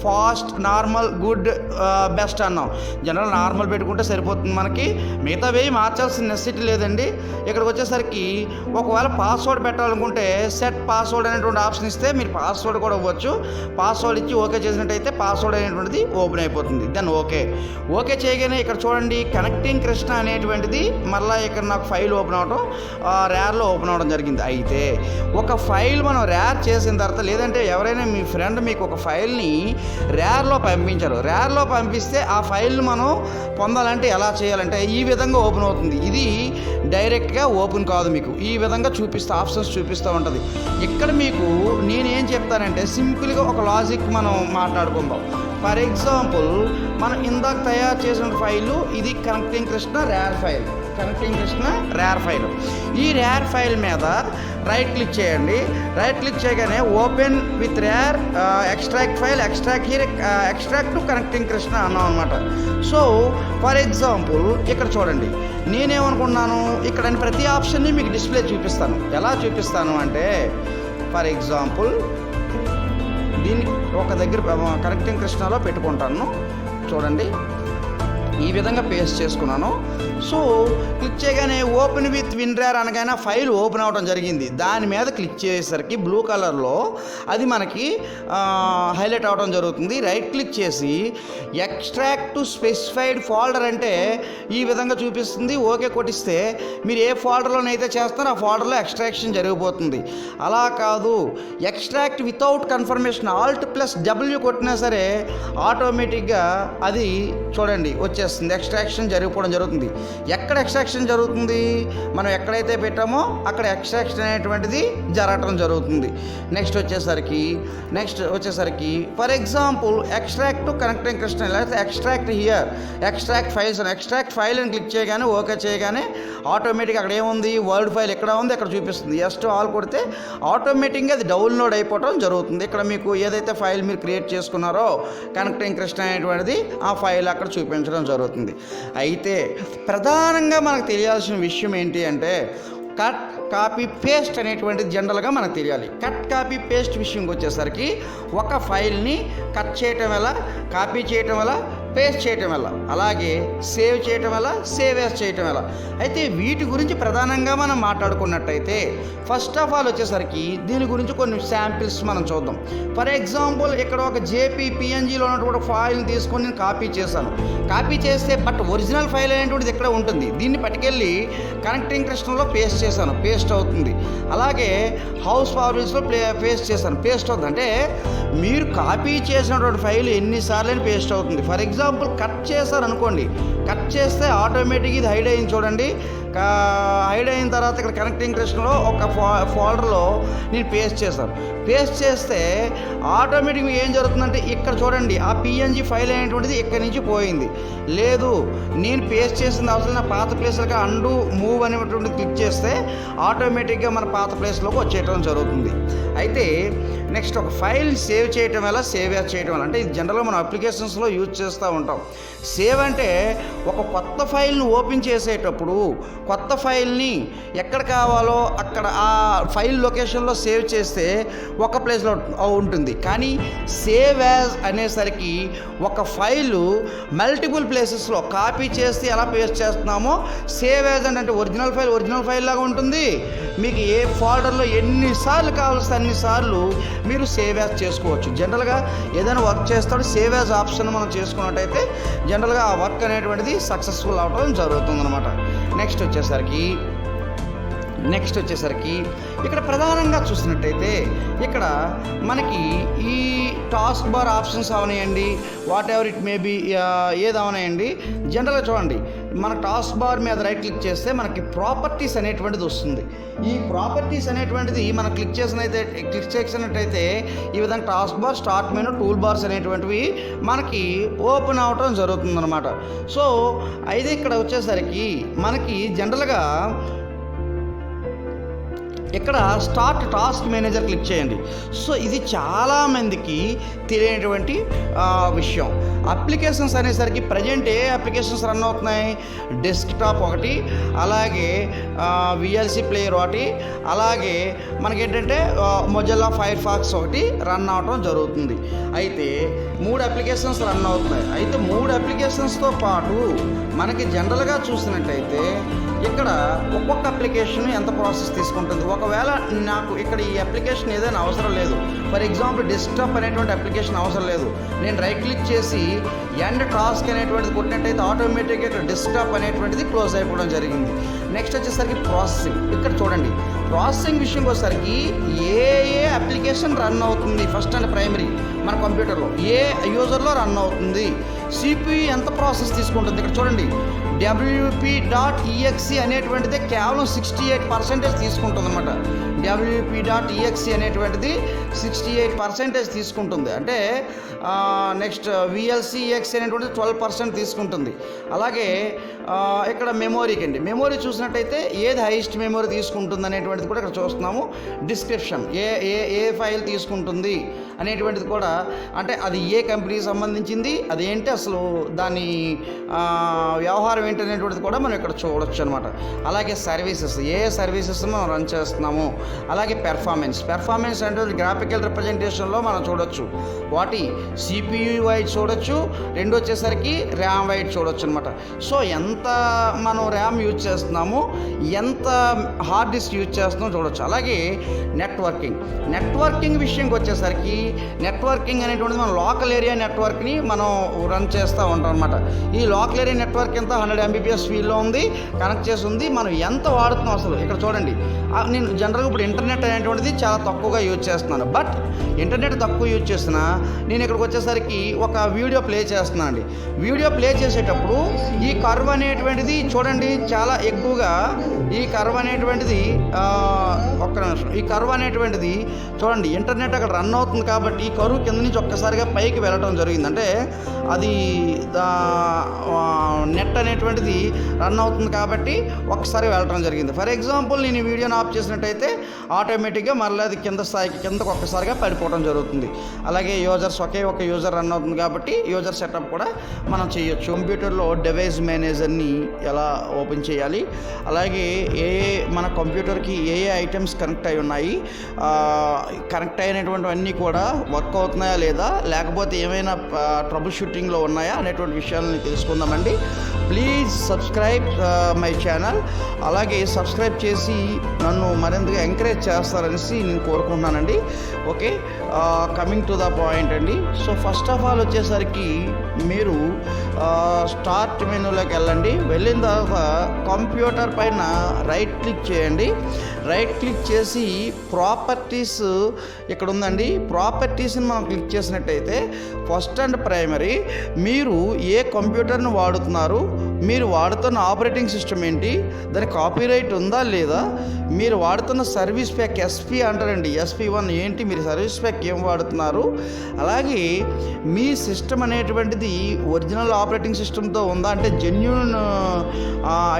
fast normal good best అన్నాం. జనరల్ నార్మల్ పెట్టుకుంటే సరిపోతుంది మనకి, మిగతావి మార్చాల్సిన నెసెసిటీ లేదండి. ఇక్కడికి వచ్చేసరికి ఒకవేళ పాస్వర్డ్ పెట్టాలనుకుంటే సెట్ పాస్వర్డ్ అనేటువంటి ఆప్షన్ ఇస్తే మీరు పాస్వర్డ్ కూడా ఇవ్వచ్చు. పాస్వర్డ్ ఇచ్చి ఓకే చేసినట్టయితే పాస్వర్డ్ అనేటువంటిది ఓపెన్ అయిపోతుంది. దెన్ ఓకే చేయగానే ఇక్కడ చూడండి కనెక్టింగ్ కృష్ణ అనేటువంటిది మళ్ళీ ఇక్కడ నాకు ఫైల్ ఓపెన్ అవడం ర్యార్లో ఓపెన్ అవ్వడం జరిగింది. అయితే ఒక ఫైల్ మనం ర్యార్ చేసిన తర్వాత లేదంటే ఎవరైనా మీ ఫ్రెండ్ మీకు ఒక ఫైల్ని ర్యార్లో పంపించారు. ర్యార్లో పంపిస్తే ఆ ఫైల్ని మనం పొందాలంటే ఎలా చేయాలంటే ఈ విధంగా ఓపెన్ అవుతుంది. ఇది డైరెక్ట్గా ఓపెన్ కాదు, మీకు ఈ విధంగా ఆప్షన్స్ చూపిస్తూ ఉంటుంది. ఇక్కడ మీకు నేనేం చెప్తానంటే సింపుల్గా ఒక లాజిక్ మనం మాట్లాడుకుందాం. ఫర్ ఎగ్జాంపుల్ మనం ఇందాక తయారు చేసిన ఫైలు ఇది కనెక్టింగ్ కృష్ణ ర్యార్ ఫైల్. ఈ ర్యార్ ఫైల్ మీద రైట్ క్లిక్ చేయండి. రైట్ క్లిక్ చేయగానే open with RAR extract file, extract to connecting Krishna అన్నాం అనమాట. సో ఫర్ ఎగ్జాంపుల్ ఇక్కడ చూడండి, నేనేమనుకున్నాను ఇక్కడ ప్రతి ఆప్షన్ని మీకు డిస్ప్లే చూపిస్తాను. ఎలా చూపిస్తాను అంటే ఫర్ ఎగ్జాంపుల్ దీన్ని ఒక దగ్గర కనెక్టింగ్ కృష్ణలో పెట్టుకుంటాను. చూడండి ఈ విధంగా పేస్ట్ చేసుకున్నాను. సో క్లిక్ చేయగానే ఓపెన్ విత్ విన్రార్ అనగానే ఫైల్ ఓపెన్ అవ్వడం జరిగింది. దాని మీద క్లిక్ చేసేసరికి బ్లూ కలర్లో అది మనకి హైలైట్ అవ్వడం జరుగుతుంది. రైట్ క్లిక్ చేసి ఎక్స్ట్రాక్ట్ టు స్పెసిఫైడ్ ఫోల్డర్ అంటే ఈ విధంగా చూపిస్తుంది. ఓకే కొట్టిస్తే మీరు ఏ ఫోల్డర్లోనైతే చేస్తారో ఆ ఫోల్డర్లో ఎక్స్ట్రాక్షన్ జరిగిపోతుంది. అలా కాదు, ఎక్స్ట్రాక్ట్ వితౌట్ కన్ఫర్మేషన్ Alt+W కొట్టినా సరే ఆటోమేటిక్గా అది చూడండి వచ్చేస్తుంది, ఎక్స్ట్రాక్షన్ జరిగిపోవడం జరుగుతుంది. ఎక్కడ ఎక్స్ట్రాక్షన్ జరుగుతుంది, మనం ఎక్కడైతే పెట్టామో అక్కడ ఎక్స్ట్రాక్షన్ అనేటువంటిది జరగటం జరుగుతుంది. నెక్స్ట్ వచ్చేసరికి for example extract to connecting Krishna, లేకపోతే ఎక్స్ట్రాక్ట్ హియర్, ఎక్స్ట్రాక్ట్ ఫైల్స్ అని ఎక్స్ట్రాక్ట్ ఫైల్ అని క్లిక్ చేయగానే ఓకే చేయగానే ఆటోమేటిక్గా అక్కడ ఏముంది వర్డ్ ఫైల్ ఎక్కడ ఉంది అక్కడ చూపిస్తుంది. ఎస్ టు ఆల్ కొడితే ఆటోమేటిక్గా అది డౌన్లోడ్ అయిపోవడం జరుగుతుంది. ఇక్కడ మీకు ఏదైతే ఫైల్ మీరు క్రియేట్ చేసుకున్నారో కనెక్టింగ్ కృష్ణ అనేటువంటిది ఆ ఫైల్ అక్కడ చూపించడం జరుగుతుంది. అయితే ప్రధానంగా మనకు తెలియాల్సిన విషయం ఏంటి అంటే కట్ కాపీ పేస్ట్ అనేటువంటిది జనరల్గా మనకు తెలియాలి. కట్ కాపీ పేస్ట్ విషయంకి వచ్చేసరికి ఒక ఫైల్ని కట్ చేయటం వల్ల, కాపీ చేయటం వల్ల, పేస్ట్ చేయటం వల్ల, అలాగే సేవ్ చేయటం వల్ల, సేవ్ యాజ్ చేయటం వల్ల. అయితే వీటి గురించి ప్రధానంగా మనం మాట్లాడుకున్నట్టయితే ఫస్ట్ ఆఫ్ ఆల్ వచ్చేసరికి దీని గురించి కొన్ని శాంపిల్స్ మనం చూద్దాం. ఫర్ ఎగ్జాంపుల్ ఇక్కడ ఒక PNGలో ఉన్నటువంటి ఫైల్ని తీసుకొని నేను కాపీ చేశాను. కాపీ చేస్తే బట్ ఒరిజినల్ ఫైల్ అనేటువంటిది ఇక్కడ ఉంటుంది. దీన్ని పట్టుకెళ్ళి కనెక్టింగ్ కృష్ణలో పేస్ట్ చేశాను, పేస్ట్ అవుతుంది. అలాగే హౌస్ ఫార్మల్స్లో పేస్ట్ చేశాను, పేస్ట్ అవుతుంది. అంటే మీరు కాపీ చేసినటువంటి ఫైల్ ఎన్నిసార్లు పేస్ట్ అవుతుంది. ఫర్ ఎగ్జాంపుల్ కట్ చేశారు అనుకోండి, కట్ చేస్తే ఆటోమేటిక్గా ఇది హైడ్ అయింది చూడండి. హైడ్ అయిన తర్వాత ఇక్కడ కనెక్టింగ్ కృష్ణలో ఒక ఫోల్డర్లో నేను పేస్ట్ చేశాను. పేస్ట్ చేస్తే ఆటోమేటిక్గా ఏం జరుగుతుందంటే ఇక్కడ చూడండి ఆ PNG ఫైల్ అనేటువంటిది ఇక్కడి నుంచి పోయింది. లేదు నేను పేస్ట్ చేసిన అవసరం నా పాత ప్లేస్లోకి అండు మూవ్ అనేటువంటిది క్లిక్ చేస్తే ఆటోమేటిక్గా మన పాత ప్లేస్లోకి వచ్చేయడం జరుగుతుంది. అయితే నెక్స్ట్ ఒక ఫైల్ సేవ్ చేయటం వల్ల, సేవ్ యాజ్ చేయటం వల్ల, అంటే ఇది జనరల్గా మనం అప్లికేషన్స్లో యూజ్ చేస్తూ ఉంటాం. సేవ్ అంటే ఒక కొత్త ఫైల్ని ఓపెన్ చేసేటప్పుడు కొత్త ఫైల్ని ఎక్కడ కావాలో అక్కడ ఆ ఫైల్ లొకేషన్లో సేవ్ చేస్తే ఒక ప్లేస్లో ఉంటుంది. కానీ సేవ్ యాజ్ అనేసరికి ఒక ఫైలు మల్టిపుల్ ప్లేసెస్లో కాపీ చేస్తే ఎలా పేస్ట్ చేస్తున్నామో సేవ్ యాజ్ అంటే ఒరిజినల్ ఫైల్ లాగా ఉంటుంది. మీకు ఏ ఫోల్డర్లో ఎన్నిసార్లు కావాల్సి అన్నిసార్లు మీరు సేవ్ యాజ్ చేసుకోవచ్చు. జనరల్గా ఏదైనా వర్క్ చేస్తాడు సేవ్ యాజ్ ఆప్షన్ మనం చేసుకున్నట్టయితే జనరల్గా ఆ వర్క్ అనేటువంటిది సక్సెస్ఫుల్ అవడం జరుగుతుందన్నమాట. నెక్స్ట్ వచ్చేసరికి ఇక్కడ ప్రధానంగా చూసినట్టయితే ఇక్కడ మనకి ఈ టాస్క్ బార్ ఆప్షన్స్ అవనాయండి, whatever it may be ఏది అవనాయండి. జనరల్గా చూడండి మన టాస్క్ బార్ మీద రైట్ క్లిక్ చేస్తే మనకి ప్రాపర్టీస్ అనేటువంటిది వస్తుంది. ఈ ప్రాపర్టీస్ అనేటువంటిది మనం క్లిక్ చేసినట్టయితే ఈ విధంగా task bar, start menu, tool bars అనేటువంటివి మనకి ఓపెన్ అవటం జరుగుతుందన్నమాట. సో అయితే ఇక్కడ వచ్చేసరికి మనకి జనరల్గా ఇక్కడ స్టార్ట్ టాస్క్ మేనేజర్ క్లిక్ చేయండి. సో ఇది చాలామందికి తెలియనటువంటి విషయం. అప్లికేషన్స్ అనేసరికి ప్రజెంట్ ఏ అప్లికేషన్స్ రన్ అవుతున్నాయి, డెస్క్టాప్ ఒకటి, అలాగే VLC ప్లేయర్ ఒకటి, అలాగే మనకేంటంటే మొజిల్లా ఫైర్ ఫాక్స్ ఒకటి రన్ అవటం జరుగుతుంది. అయితే 3 అప్లికేషన్స్ రన్ అవుతున్నాయి. అయితే 3 అప్లికేషన్స్తో పాటు మనకి జనరల్గా చూసినట్టయితే ఇక్కడ ఒక్కొక్క అప్లికేషన్ ఎంత ప్రాసెస్ తీసుకుంటుంది. ఒకవేళ నాకు ఇక్కడ ఈ అప్లికేషన్ ఏదైనా అవసరం లేదు, ఫర్ ఎగ్జాంపుల్ డెస్క్టాప్ అనేటువంటి అప్లికేషన్ అవసరం లేదు, నేను రైట్ క్లిక్ చేసి ఎండ్ టాస్క్ అనేటువంటిది కొట్టినట్టయితే ఆటోమేటిక్గా ఇక్కడ డెస్క్టాప్ అనేటువంటిది క్లోజ్ అయిపోవడం జరిగింది. నెక్స్ట్ వచ్చేసరికి ప్రాసెసింగ్. ఇక్కడ చూడండి ప్రాసెసింగ్ విషయంకి వచ్చేసరికి ఏ అప్లికేషన్ రన్ అవుతుంది ఫస్ట్ అండ్ ప్రైమరీ మన కంప్యూటర్లో, ఏ యూజర్లో రన్ అవుతుంది, CPU ఎంత ప్రాసెస్ తీసుకుంటుంది. ఇక్కడ చూడండి, WP.exe అనేటువంటిది కేవలం 68% తీసుకుంటుంది అనమాట. WP.exe అనేటువంటిది 68% తీసుకుంటుంది. అంటే నెక్స్ట్ VLC-exe అనేటువంటిది 12% తీసుకుంటుంది. అలాగే ఇక్కడ మెమొరీకి అండి, మెమొరీ చూసినట్టయితే ఏది హైయెస్ట్ మెమొరీ తీసుకుంటుంది అనేటువంటిది కూడా ఇక్కడ చూస్తున్నాము. డిస్క్రిప్షన్ ఏ ఫైల్ తీసుకుంటుంది అనేటువంటిది కూడా, అంటే అది ఏ కంపెనీకి సంబంధించింది, అదేంటి అసలు దాని వ్యవహారం ఏంటి అనేటువంటిది కూడా మనం ఇక్కడ చూడొచ్చు అనమాట. అలాగే సర్వీసెస్, ఏ సర్వీసెస్ మనం రన్ చేస్తున్నాము. అలాగే పెర్ఫార్మెన్స్ అంటే గ్రాఫికల్ రిప్రజెంటేషన్లో మనం చూడొచ్చు. వాటి CPU వైడ్ చూడొచ్చు, రెండు వచ్చేసరికి ర్యామ్ వైడ్ చూడొచ్చు అనమాట. సో ఎంత మనం ర్యామ్ యూజ్ చేస్తున్నాము, ఎంత హార్డ్ డిస్క్ యూజ్ చేస్తున్నామో చూడొచ్చు. అలాగే నెట్వర్కింగ్ విషయంకి వచ్చేసరికి, నెట్వర్కింగ్ అనేటువంటిది మనం లోకల్ ఏరియా నెట్వర్క్ని మనం రన్ చేస్తూ ఉంటాం అనమాట. ఈ లోకల్ ఏరియా నెట్వర్క్ ఎంత 100 Mbps స్పీడ్లో ఉంది, కనెక్ట్ చేసి ఉంది. మనం ఎంత వాడుతున్నాం అసలు ఇక్కడ చూడండి. నేను జనరల్గా ఇప్పుడు ఇంటర్నెట్ అనేటువంటిది చాలా తక్కువగా యూజ్ చేస్తున్నాను. బట్ ఇంటర్నెట్ తక్కువ యూజ్ చేస్తున్నా నేను ఇక్కడికి వచ్చేసరికి ఒక వీడియో ప్లే చేస్తున్నాను అండి. వీడియో ప్లే చేసేటప్పుడు ఈ కర్వ్ అనేటువంటిది చూడండి చాలా ఎక్కువగా, ఈ కర్వ్ అనేటువంటిది ఒక్క నిమిషం, ఈ కర్వ్ అనేటువంటిది చూడండి ఇంటర్నెట్ అక్కడ రన్ అవుతుంది కాబట్టి ఈ కర్వ్ కింద నుంచి ఒక్కసారిగా పైకి వెళ్ళటం జరిగింది. అంటే అది నెట్ అనేటువంటిది రన్ అవుతుంది కాబట్టి ఒక్కసారి వెళ్ళటం జరిగింది. ఫర్ ఎగ్జాంపుల్ నేను ఈ వీడియోని ఆఫ్ చేసినట్టయితే ఆటోమేటిక్గా మళ్ళీ అది కింద స్థాయికి కిందకు ఒక్కసారిగా పడిపోవడం జరుగుతుంది. అలాగే యూజర్స్ ఒకే ఒక యూజర్ రన్ అవుతుంది కాబట్టి యూజర్ సెటప్ కూడా మనం చేయొచ్చు. కంప్యూటర్లో డివైస్ మేనేజర్ని ఎలా ఓపెన్ చేయాలి, అలాగే మన కంప్యూటర్కి ఏ ఐటమ్స్ కనెక్ట్ అయి ఉన్నాయి, కనెక్ట్ అయినటువంటివన్నీ కూడా వర్క్ అవుతున్నాయా లేదా, లేకపోతే ఏమైనా ట్రబుల్ షూటింగ్లో ఉన్నాయా అనేటువంటి విషయాలని తెలుసుకుందామండి. Please subscribe my channel. అలాగే సబ్స్క్రైబ్ చేసి నన్ను మరింతగా ఎంకరేజ్ చేస్తారనేసి నేను కోరుకుంటున్నానండి. Okay, coming to the point అండి. సో ఫస్ట్ ఆఫ్ ఆల్ వచ్చేసరికి మీరు స్టార్ట్ మెనూలోకి వెళ్ళండి. వెళ్ళిన తర్వాత కంప్యూటర్ పైన రైట్ క్లిక్ చేయండి. రైట్ క్లిక్ చేసి ప్రాపర్టీస్ ఇక్కడ ఉందండి. ప్రాపర్టీస్ని మనం క్లిక్ చేసినట్టయితే ఫస్ట్ అండ్ ప్రైమరీ మీరు ఏ కంప్యూటర్ని వాడుతున్నారు, మీరు వాడుతున్న ఆపరేటింగ్ సిస్టమ్ ఏంటి, దాని కాపీరైట్ ఉందా లేదా, మీరు వాడుతున్న సర్వీస్ ప్యాక్ SP అంటారండి, SP1 ఏంటి, మీరు సర్వీస్ ప్యాక్ ఏం వాడుతున్నారు, అలాగే మీ సిస్టమ్ అనేటువంటిది ఒరిజినల్ ఆపరేటింగ్ సిస్టమ్తో ఉందా, అంటే జెన్యూన్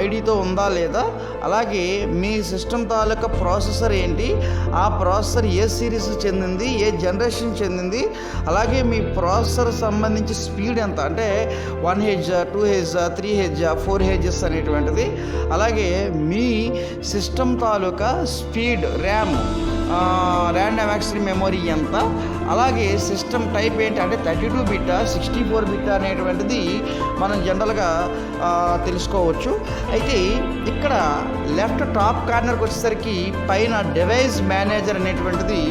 ఐడితో ఉందా లేదా, అలాగే మీ సిస్టమ్ తాలూకా ప్రాసెసర్ ఏంటి, ఆ ప్రాసెసర్ ఏ సిరీస్ చెందింది, ఏ జనరేషన్ చెందింది, అలాగే మీ ప్రాసెసర్ సంబంధించి స్పీడ్ ఎంత, అంటే 1Hz 2Hz 3Hz 4Hz అనేటువంటిది, అలాగే మీ సిస్టమ్ తాలూకా speed, RAM, random access memory ఎంత, అలాగే సిస్టమ్ టైప్ ఏంటి, అంటే 32 బిట్ 64 బిట్ అనేటువంటిది మనం జనరల్గా తెలుసుకోవచ్చు. అయితే ఇక్కడ లెఫ్ట్ టాప్ కార్నర్కి వచ్చేసరికి పైన డివైస్ మేనేజర్ అనేటువంటిది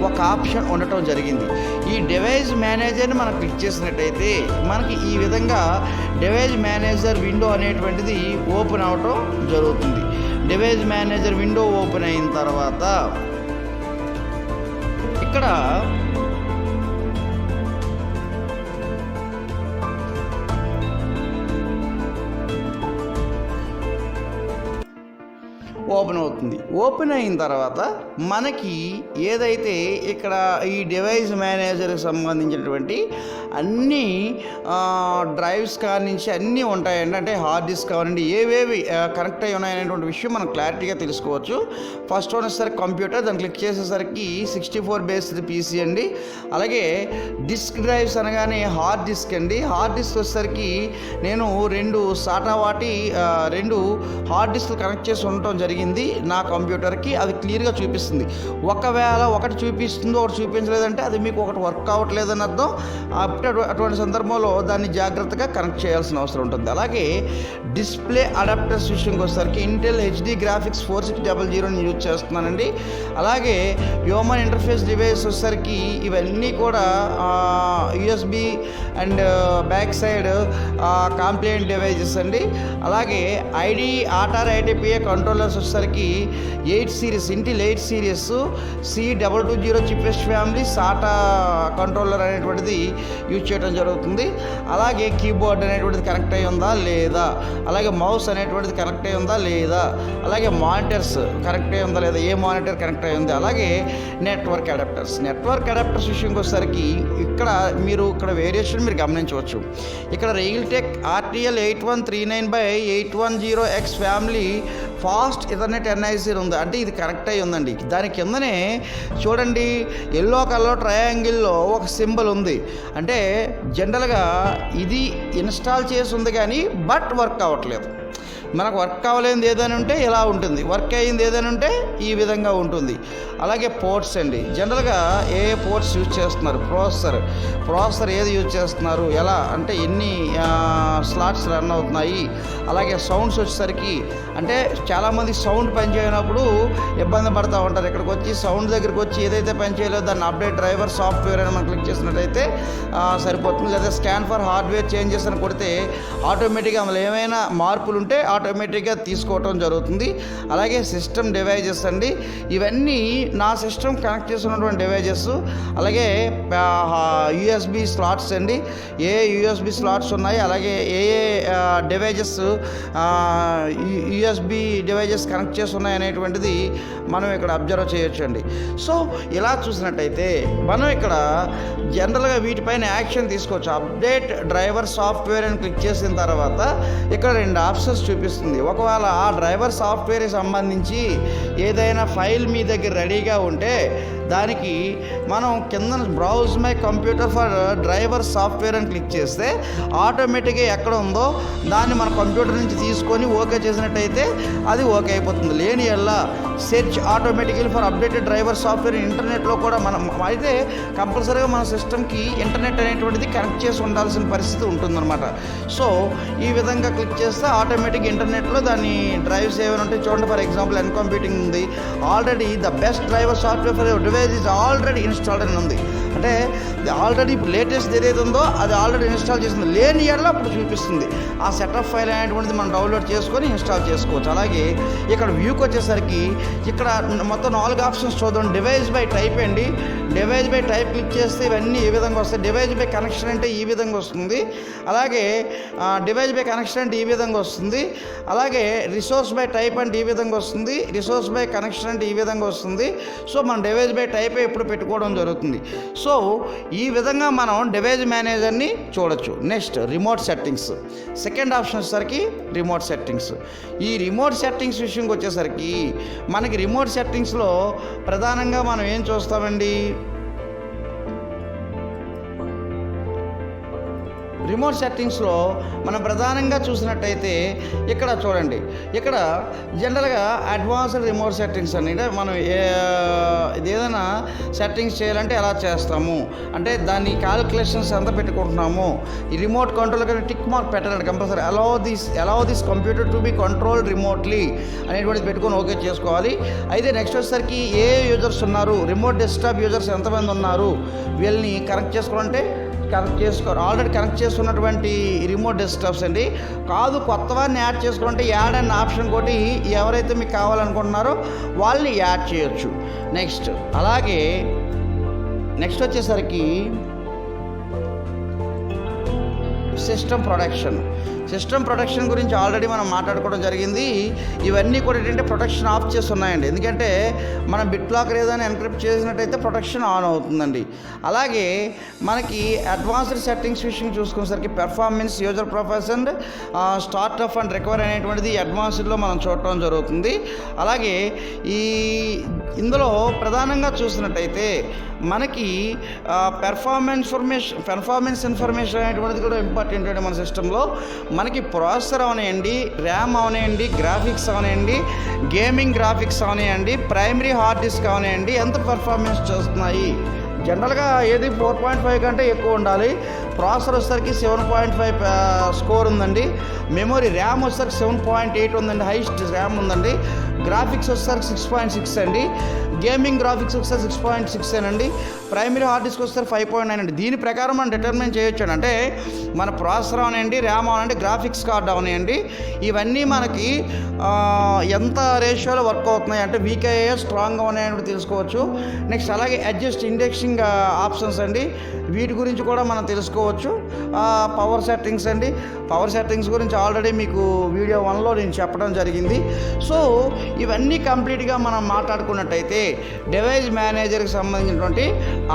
ఒక ఆప్షన్ ఉండటం జరిగింది. ఈ డివైస్ మేనేజర్ని మనం క్లిక్ చేసినట్టయితే మనకి ఈ విధంగా డివైస్ మేనేజర్ విండో అనేటువంటిది ఓపెన్ అవటం జరుగుతుంది. డివైస్ మేనేజర్ విండో ఓపెన్ అయిన తర్వాత ఇక్కడ ఓపెన్ అవుతుంది. ఓపెన్ అయిన తర్వాత మనకి ఏదైతే ఇక్కడ ఈ డివైస్ మేనేజర్కి సంబంధించినటువంటి అన్ని డ్రైవ్స్ కాడి నుంచి అన్నీ ఉంటాయండి. అంటే హార్డ్ డిస్క్ కావాలండి, ఏవేవి కనెక్ట్ అయి ఉన్నాయనేటువంటి విషయం మనం క్లారిటీగా తెలుసుకోవచ్చు. ఫస్ట్ వన్ వచ్చేసరికి కంప్యూటర్, దాన్ని క్లిక్ చేసేసరికి 64 బేస్డ్ PC అండి. అలాగే డిస్క్ డ్రైవ్స్ అనగానే హార్డ్ డిస్క్ అండి. హార్డ్ డిస్క్ వచ్చేసరికి నేను 2 SATA వాటి 2 హార్డ్ డిస్క్లు కనెక్ట్ చేసి ఉండటం జరిగింది నా కంప్యూటర్కి. అది క్లియర్గా చూపిస్తుంది. ఒకవేళ ఒకటి చూపిస్తుందో ఒకటి చూపించలేదంటే అది మీకు ఒకటి వర్క్ కావట్లేదని అర్థం. అటువంటి సందర్భంలో దాన్ని జాగ్రత్తగా కనెక్ట్ చేయాల్సిన అవసరం ఉంటుంది. అలాగే డిస్ప్లే అడాప్టర్స్ విషయంకి వచ్చేసరికి ఇంటెల్ HD గ్రాఫిక్స్ 4600 యూజ్ చేస్తున్నానండి. అలాగే హ్యూమన్ ఇంటర్ఫేస్ డివైస్ వచ్చేసరికి ఇవన్నీ కూడా USB and back side compliant devices అండి. అలాగే ఆటార్ IDPA కంట్రోలర్స్ వచ్చేసరికి వచ్చేసరికి 8 series Intel 8 series C220 chipset family SATA controller అనేటువంటిది యూజ్ చేయడం జరుగుతుంది. అలాగే కీబోర్డ్ అనేటువంటిది కనెక్ట్ అయి ఉందా లేదా, అలాగే మౌస్ అనేటువంటిది కనెక్ట్ అయి ఉందా లేదా, అలాగే మానిటర్స్ కనెక్ట్ అయి ఉందా లేదా, ఏ మానిటర్ కనెక్ట్ అయి ఉంది, అలాగే నెట్వర్క్ అడాప్టర్స్ విషయంకి వచ్చేసరికి ఇక్కడ వేరియేషన్ మీరు గమనించవచ్చు. ఇక్కడ రియల్టెక్ RTL 8139/810X family fast Ethernet NIC ఉంది, అంటే ఇది కనెక్ట్ అయి ఉందండి. దాని కిందనే చూడండి ఎల్లో కలర్ ట్రయాంగిల్లో ఒక సింబల్ ఉంది, అంటే జనరల్గా ఇది ఇన్స్టాల్ చేసి ఉంది కానీ బట్ వర్క్ అవ్వట్లేదు. మనకు వర్క్ అవ్వలేనిది ఏదైనా ఉంటే ఇలా ఉంటుంది, వర్క్ అయ్యింది ఏదైనా ఉంటే ఈ విధంగా ఉంటుంది. అలాగే పోర్ట్స్ అండి, జనరల్గా ఏ పోర్ట్స్ యూజ్ చేస్తున్నారు, ప్రాసెసర్ ఏది యూజ్ చేస్తున్నారు, ఎలా అంటే ఎన్ని స్లాట్స్ రన్ అవుతున్నాయి. అలాగే సౌండ్స్ వచ్చేసరికి అంటే చాలామంది సౌండ్ పనిచేయనప్పుడు ఇబ్బంది పడుతూ ఉంటారు. ఇక్కడికి వచ్చి సౌండ్ దగ్గరికి వచ్చి ఏదైతే పనిచేయలేదో దాన్ని అప్డేట్ డ్రైవర్ సాఫ్ట్వేర్ అని మనం క్లిక్ చేసినట్టయితే సరిపోతుంది. లేదా స్కాన్ ఫర్ హార్డ్వేర్ చేంజెస్ అని కొడితే ఆటోమేటిక్గా అందులో ఏమైనా మార్పులు ఉంటే ఆటోమేటిక్గా తీసుకోవటం జరుగుతుంది. అలాగే సిస్టమ్ డివైజెస్ అండి, ఇవన్నీ నా సిస్టమ్ కనెక్ట్ చేస్తున్నటువంటి డివైజెస్. అలాగే USB స్లాట్స్ అండి, ఏ USB స్లాట్స్ ఉన్నాయి, అలాగే ఏ డివైజెస్ USB డివైజెస్ కనెక్ట్ చేసి ఉన్నాయి అనేటువంటిది మనం ఇక్కడ అబ్జర్వ్ చేయొచ్చు అండి. సో ఇలా చూసినట్టయితే మనం ఇక్కడ జనరల్గా వీటిపైన యాక్షన్ తీసుకోవచ్చు. అప్డేట్ డ్రైవర్ సాఫ్ట్వేర్ అని క్లిక్ చేసిన తర్వాత ఇక్కడ 2 ఆప్షన్స్ చూపిస్తుంది. ఒకవేళ ఆ డ్రైవర్ సాఫ్ట్వేర్కి సంబంధించి ఏదైనా ఫైల్ మీ దగ్గర రెడీగా ఉంటే దానికి మనం కింద browse my computer for driver software అని క్లిక్ చేస్తే ఆటోమేటిక్గా ఎక్కడ ఉందో దాన్ని మన కంప్యూటర్ నుంచి తీసుకొని ఓకే చేసినట్టయితే అది ఓకే అయిపోతుంది. లేని ఎల్లా search automatically for updated driver software ఇంటర్నెట్లో కూడా మనం అయితే కంపల్సరీగా మన సిస్టమ్కి ఇంటర్నెట్ అనేటువంటిది కనెక్ట్ చేసి ఉండాల్సిన పరిస్థితి ఉంటుందన్నమాట. సో ఈ విధంగా క్లిక్ చేస్తే ఆటోమేటిక్ ఇంటర్నెట్లో దాని డ్రైవ్స్ ఏమైనా ఉంటే చూడండి. ఫర్ ఎగ్జాంపుల్ ఎన్ కంప్యూటింగ్ ఉంది, already the best driver software for device is already installed అని ఉంది, అంటే ఆల్రెడీ లేటెస్ట్ ఏదైతే ఉందో అది ఆల్రెడీ ఇన్స్టాల్ చేసింది. లేని ఇయర్లో అప్పుడు చూపిస్తుంది. ఆ సెటప్ ఫైల్ అనేటువంటిది మనం డౌన్లోడ్ చేసుకొని ఇన్స్టాల్ చేసుకోవచ్చు. అలాగే ఇక్కడ వ్యూకి వచ్చేసరికి ఇక్కడ మొత్తం 4 ఆప్షన్స్ చూద్దాం. డివైస్ బై టైప్ అండి, డివైస్ బై టైప్ క్లిక్ చేస్తే ఇవన్నీ ఈ విధంగా వస్తాయి. డివైస్ బై కనెక్షన్ అంటే ఈ విధంగా వస్తుంది. అలాగే డివైస్ బై కనెక్షన్ అంటే ఈ విధంగా వస్తుంది. అలాగే రిసోర్స్ బై టైప్ అంటే ఈ విధంగా వస్తుంది. రిసోర్స్ బై కనెక్షన్ అంటే ఈ విధంగా వస్తుంది. సో మన డివైస్ బై టైప్ ఎప్పుడు పెట్టుకోవడం జరుగుతుంది. సో ఈ విధంగా మనం డివైస్ మేనేజర్ని చూడొచ్చు. Next remote settings, second option వచ్చేసరికి రిమోట్ సెట్టింగ్స్. ఈ రిమోట్ సెట్టింగ్స్ విషయంకి వచ్చేసరికి మనకి రిమోట్ సెట్టింగ్స్లో ప్రధానంగా మనం ఏం చూస్తామండి, రిమోట్ సెట్టింగ్స్లో మనం ప్రధానంగా చూసినట్టయితే ఇక్కడ చూడండి, ఇక్కడ జనరల్గా అడ్వాన్స్డ్ రిమోట్ సెట్టింగ్స్ అని, అంటే మనం ఏదైనా సెట్టింగ్స్ చేయాలంటే ఎలా చేస్తాము అంటే దాన్ని క్యాలిక్యులేషన్స్ ఎంత పెట్టుకుంటున్నాము, ఈ రిమోట్ కంట్రోల్ కానీ టిక్ మార్క్ పెట్టాలంటే compulsory allow this computer to be controlled remotely అనేటువంటిది పెట్టుకొని ఓకే చేసుకోవాలి. అయితే నెక్స్ట్ వచ్చేసరికి ఏ యూజర్స్ ఉన్నారు, రిమోట్ డెస్క్టాప్ యూజర్స్ ఎంతమంది ఉన్నారు, వీళ్ళని కనెక్ట్ చేసుకోవాలంటే ఆల్రెడీ కనెక్ట్ చేసుకున్నటువంటి రిమోట్ డెస్క్టాప్స్ అండి. కాదు కొత్త వారిని యాడ్ చేసుకోవాలంటే యాడ్ అనే ఆప్షన్ కొట్టి ఎవరైతే మీకు కావాలనుకుంటున్నారో వాళ్ళని యాడ్ చేయొచ్చు. అలాగే నెక్స్ట్ వచ్చేసరికి సిస్టమ్ ప్రొటెక్షన్ గురించి ఆల్రెడీ మనం మాట్లాడుకోవడం జరిగింది. ఇవన్నీ కూడా ఏంటంటే ప్రొటెక్షన్ ఆఫ్ చేసి ఉన్నాయండి, ఎందుకంటే మనం బిట్ లాకర్ ఏదైనా ఎన్క్రిప్ట్ చేసినట్టయితే ప్రొటెక్షన్ ఆన్ అవుతుందండి. అలాగే మనకి అడ్వాన్స్డ్ సెట్టింగ్స్ విషయం చూసుకునేసరికి performance, user profiles and startup and recovery అనేటువంటిది అడ్వాన్స్డ్లో మనం చూడటం జరుగుతుంది. అలాగే ఇందులో ప్రధానంగా చూసినట్టయితే మనకి పెర్ఫార్మెన్స్ ఇన్ఫర్మేషన్ అనేటువంటిది కూడా ఇంపార్టెంట్ అండి. మన సిస్టంలో మనకి ప్రాసెసర్ అవనేయండి, ర్యామ్ అవనేయండి, గ్రాఫిక్స్ అవనేయండి, గేమింగ్ గ్రాఫిక్స్ అవనేయండి, ప్రైమరీ హార్డ్ డిస్క్ అవనేయండి ఎంత పెర్ఫార్మెన్స్ చేస్తున్నాయి జనరల్గా ఏది 4.5 కంటే ఎక్కువ ఉండాలి. ప్రాసెసర్ వచ్చేసరికి 7.5 స్కోర్ ఉందండి. మెమొరీ ర్యామ్ వచ్చేసరికి 7.8 ఉందండి, హైయెస్ట్ ర్యామ్ ఉందండి. గ్రాఫిక్స్ వచ్చేసరికి 6.6 అండి. గేమింగ్ గ్రాఫిక్స్ వచ్చేసరికి 6.6 అండి. ప్రైమరీ హార్డ్ డిస్క్ వచ్చేసరికి 5.9 అండి. దీని ప్రకారం మనం డిటర్మిన్ చేయొచ్చు అంటే మన ప్రాసెసర్ అవనండి, ర్యామ్ అవనండి, గ్రాఫిక్స్ కార్డ్ అవనండి, ఇవన్నీ మనకి ఎంత రేషియోలో వర్క్ అవుతున్నాయి అంటే వీక్ అయ్యే స్ట్రాంగ్ ఉన్నాయని తెలుసుకోవచ్చు. నెక్స్ట్ అలాగే అడ్జస్ట్ ఇండెక్సింగ్ ఆప్షన్స్ అండి, వీటి గురించి కూడా మనం తెలుసుకోవచ్చు. పవర్ సెట్టింగ్స్ అండి, పవర్ సెట్టింగ్స్ గురించి ఆల్రెడీ మీకు వీడియో 1లో నేను చెప్పడం జరిగింది. సో ఇవన్నీ కంప్లీట్గా మనం మాట్లాడుకున్నట్టయితే డివైస్ మేనేజర్కి సంబంధించినటువంటి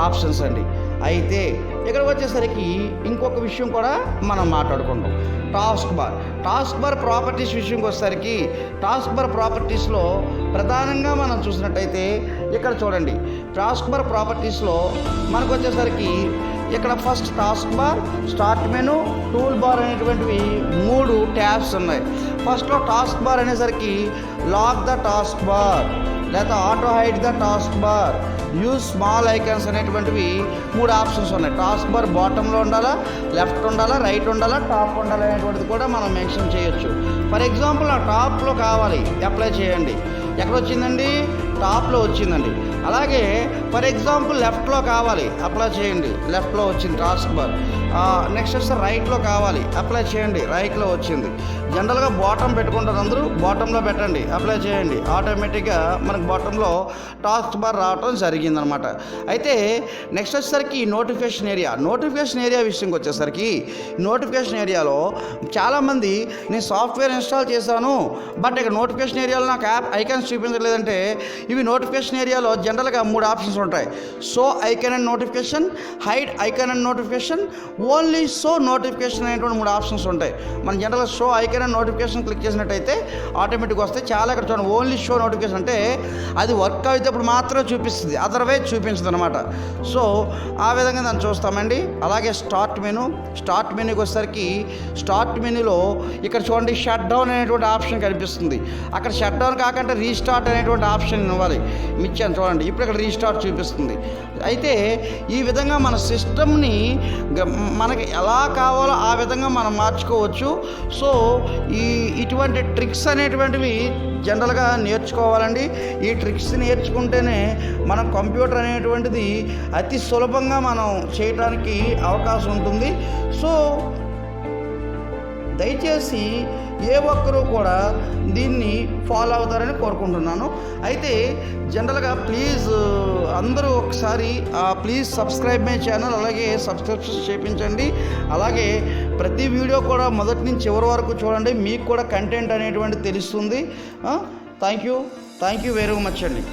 ఆప్షన్స్ అండి. అయితే ఇక్కడికి వచ్చేసరికి ఇంకొక విషయం కూడా మనం మాట్లాడుకుంటాం, టాస్క్ బార్ ప్రాపర్టీస్ విషయంకి వచ్చేసరికి టాస్క్ బార్ ప్రాపర్టీస్లో ప్రధానంగా మనం చూసినట్టయితే ఇక్కడ చూడండి, టాస్క్ బార్ ప్రాపర్టీస్లో మనకు వచ్చేసరికి ఇక్కడ first task bar, start menu, tool bar అనేటువంటివి 3 ట్యాబ్స్ ఉన్నాయి. ఫస్ట్లో టాస్క్ బార్ అనేసరికి లాక్ ద టాస్క్ బార్ లేదా auto hide the task bar, use small icons అనేటువంటివి 3 ఆప్షన్స్ ఉన్నాయి. టాస్క్ బార్ బాటంలో ఉండాలా, లెఫ్ట్ ఉండాలా, రైట్ ఉండాలా, టాప్ ఉండాలా అనేటువంటిది కూడా మనం మెన్షన్ చేయొచ్చు. ఫర్ ఎగ్జాంపుల్ ఆ టాప్లో కావాలి, అప్లై చేయండి. ఎక్కడ వచ్చిందండి? టాప్లో వచ్చిందండి. అలాగే ఫర్ ఎగ్జాంపుల్ లెఫ్ట్లో కావాలి, అప్లై చేయండి, లెఫ్ట్లో వచ్చింది టాస్క్ బార్. నెక్స్ట్ వచ్చి రైట్లో కావాలి, అప్లై చేయండి, రైట్లో వచ్చింది. జనరల్గా బాటం పెట్టుకుంటారు అందరూ, బాటంలో పెట్టండి, అప్లై చేయండి, ఆటోమేటిక్గా మనకు బాటంలో టాస్క్ బార్ రావడం జరిగిందనమాట. అయితే నెక్స్ట్ వచ్చేసరికి నోటిఫికేషన్ ఏరియా విషయంకి వచ్చేసరికి నోటిఫికేషన్ ఏరియాలో చాలామంది నేను సాఫ్ట్వేర్ ఇన్స్టాల్ చేశాను బట్ ఇక నోటిఫికేషన్ ఏరియాలో నాకు యాప్ ఐకాన్స్ చూపించలేదంటే, ఇవి నోటిఫికేషన్ ఏరియాలో జనరల్గా 3 ఆప్షన్స్ ఉంటాయి. Show icon and notification, hide icon and notification, only show notification అనేటువంటి 3 ఆప్షన్స్ ఉంటాయి. మనం జనరల్గా show icon and notification click చేసినట్టయితే ఆటోమేటిక్గా వస్తాయి. చాలా ఇక్కడ చూడండి, ఓన్లీ షో నోటిఫికేషన్ అంటే అది వర్క్ అయినప్పుడు మాత్రమే చూపిస్తుంది, అదర్వైజ్ చూపించదు అనమాట. సో ఆ విధంగా దాన్ని చూస్తామండి. అలాగే స్టార్ట్ మెనూకి వచ్చేసరికి స్టార్ట్ మెనూలో ఇక్కడ చూడండి షట్ డౌన్ అనేటువంటి ఆప్షన్ కనిపిస్తుంది. అక్కడ షట్ డౌన్ కాకుండా రీస్టార్ట్ అనేటువంటి ఆప్షన్ ఇవ్వాలి, మిచ్చాను చూడండి, ఇప్పుడు ఇక్కడ రీస్టార్ట్ చూపిస్తుంది. అయితే ఈ విధంగా మన సిస్టమ్ని మనకి ఎలా కావాలో ఆ విధంగా మనం మార్చుకోవచ్చు. సో ఇటువంటి ట్రిక్స్ అనేటువంటివి జనరల్గా నేర్చుకోవాలండి. ఈ ట్రిక్స్ నేర్చుకుంటేనే మనం కంప్యూటర్ అనేటువంటిది అతి సులభంగా మనం చేయడానికి అవకాశం ఉంటుంది. సో దయచేసి ఏ ఒక్కరూ కూడా దీన్ని ఫాలో అవుతారని కోరుకుంటున్నాను. అయితే జనరల్గా ప్లీజ్ అందరూ ఒకసారి ప్లీజ్ సబ్స్క్రైబ్ మై ఛానల్, అలాగే సబ్స్క్రిప్షన్ చేయించండి. అలాగే ప్రతి వీడియో కూడా మొదటి నుంచి చివరి వరకు చూడండి, మీకు కూడా కంటెంట్ అనేటువంటి తెలుస్తుంది. థ్యాంక్ యూ వెరీ మచ్ అండి.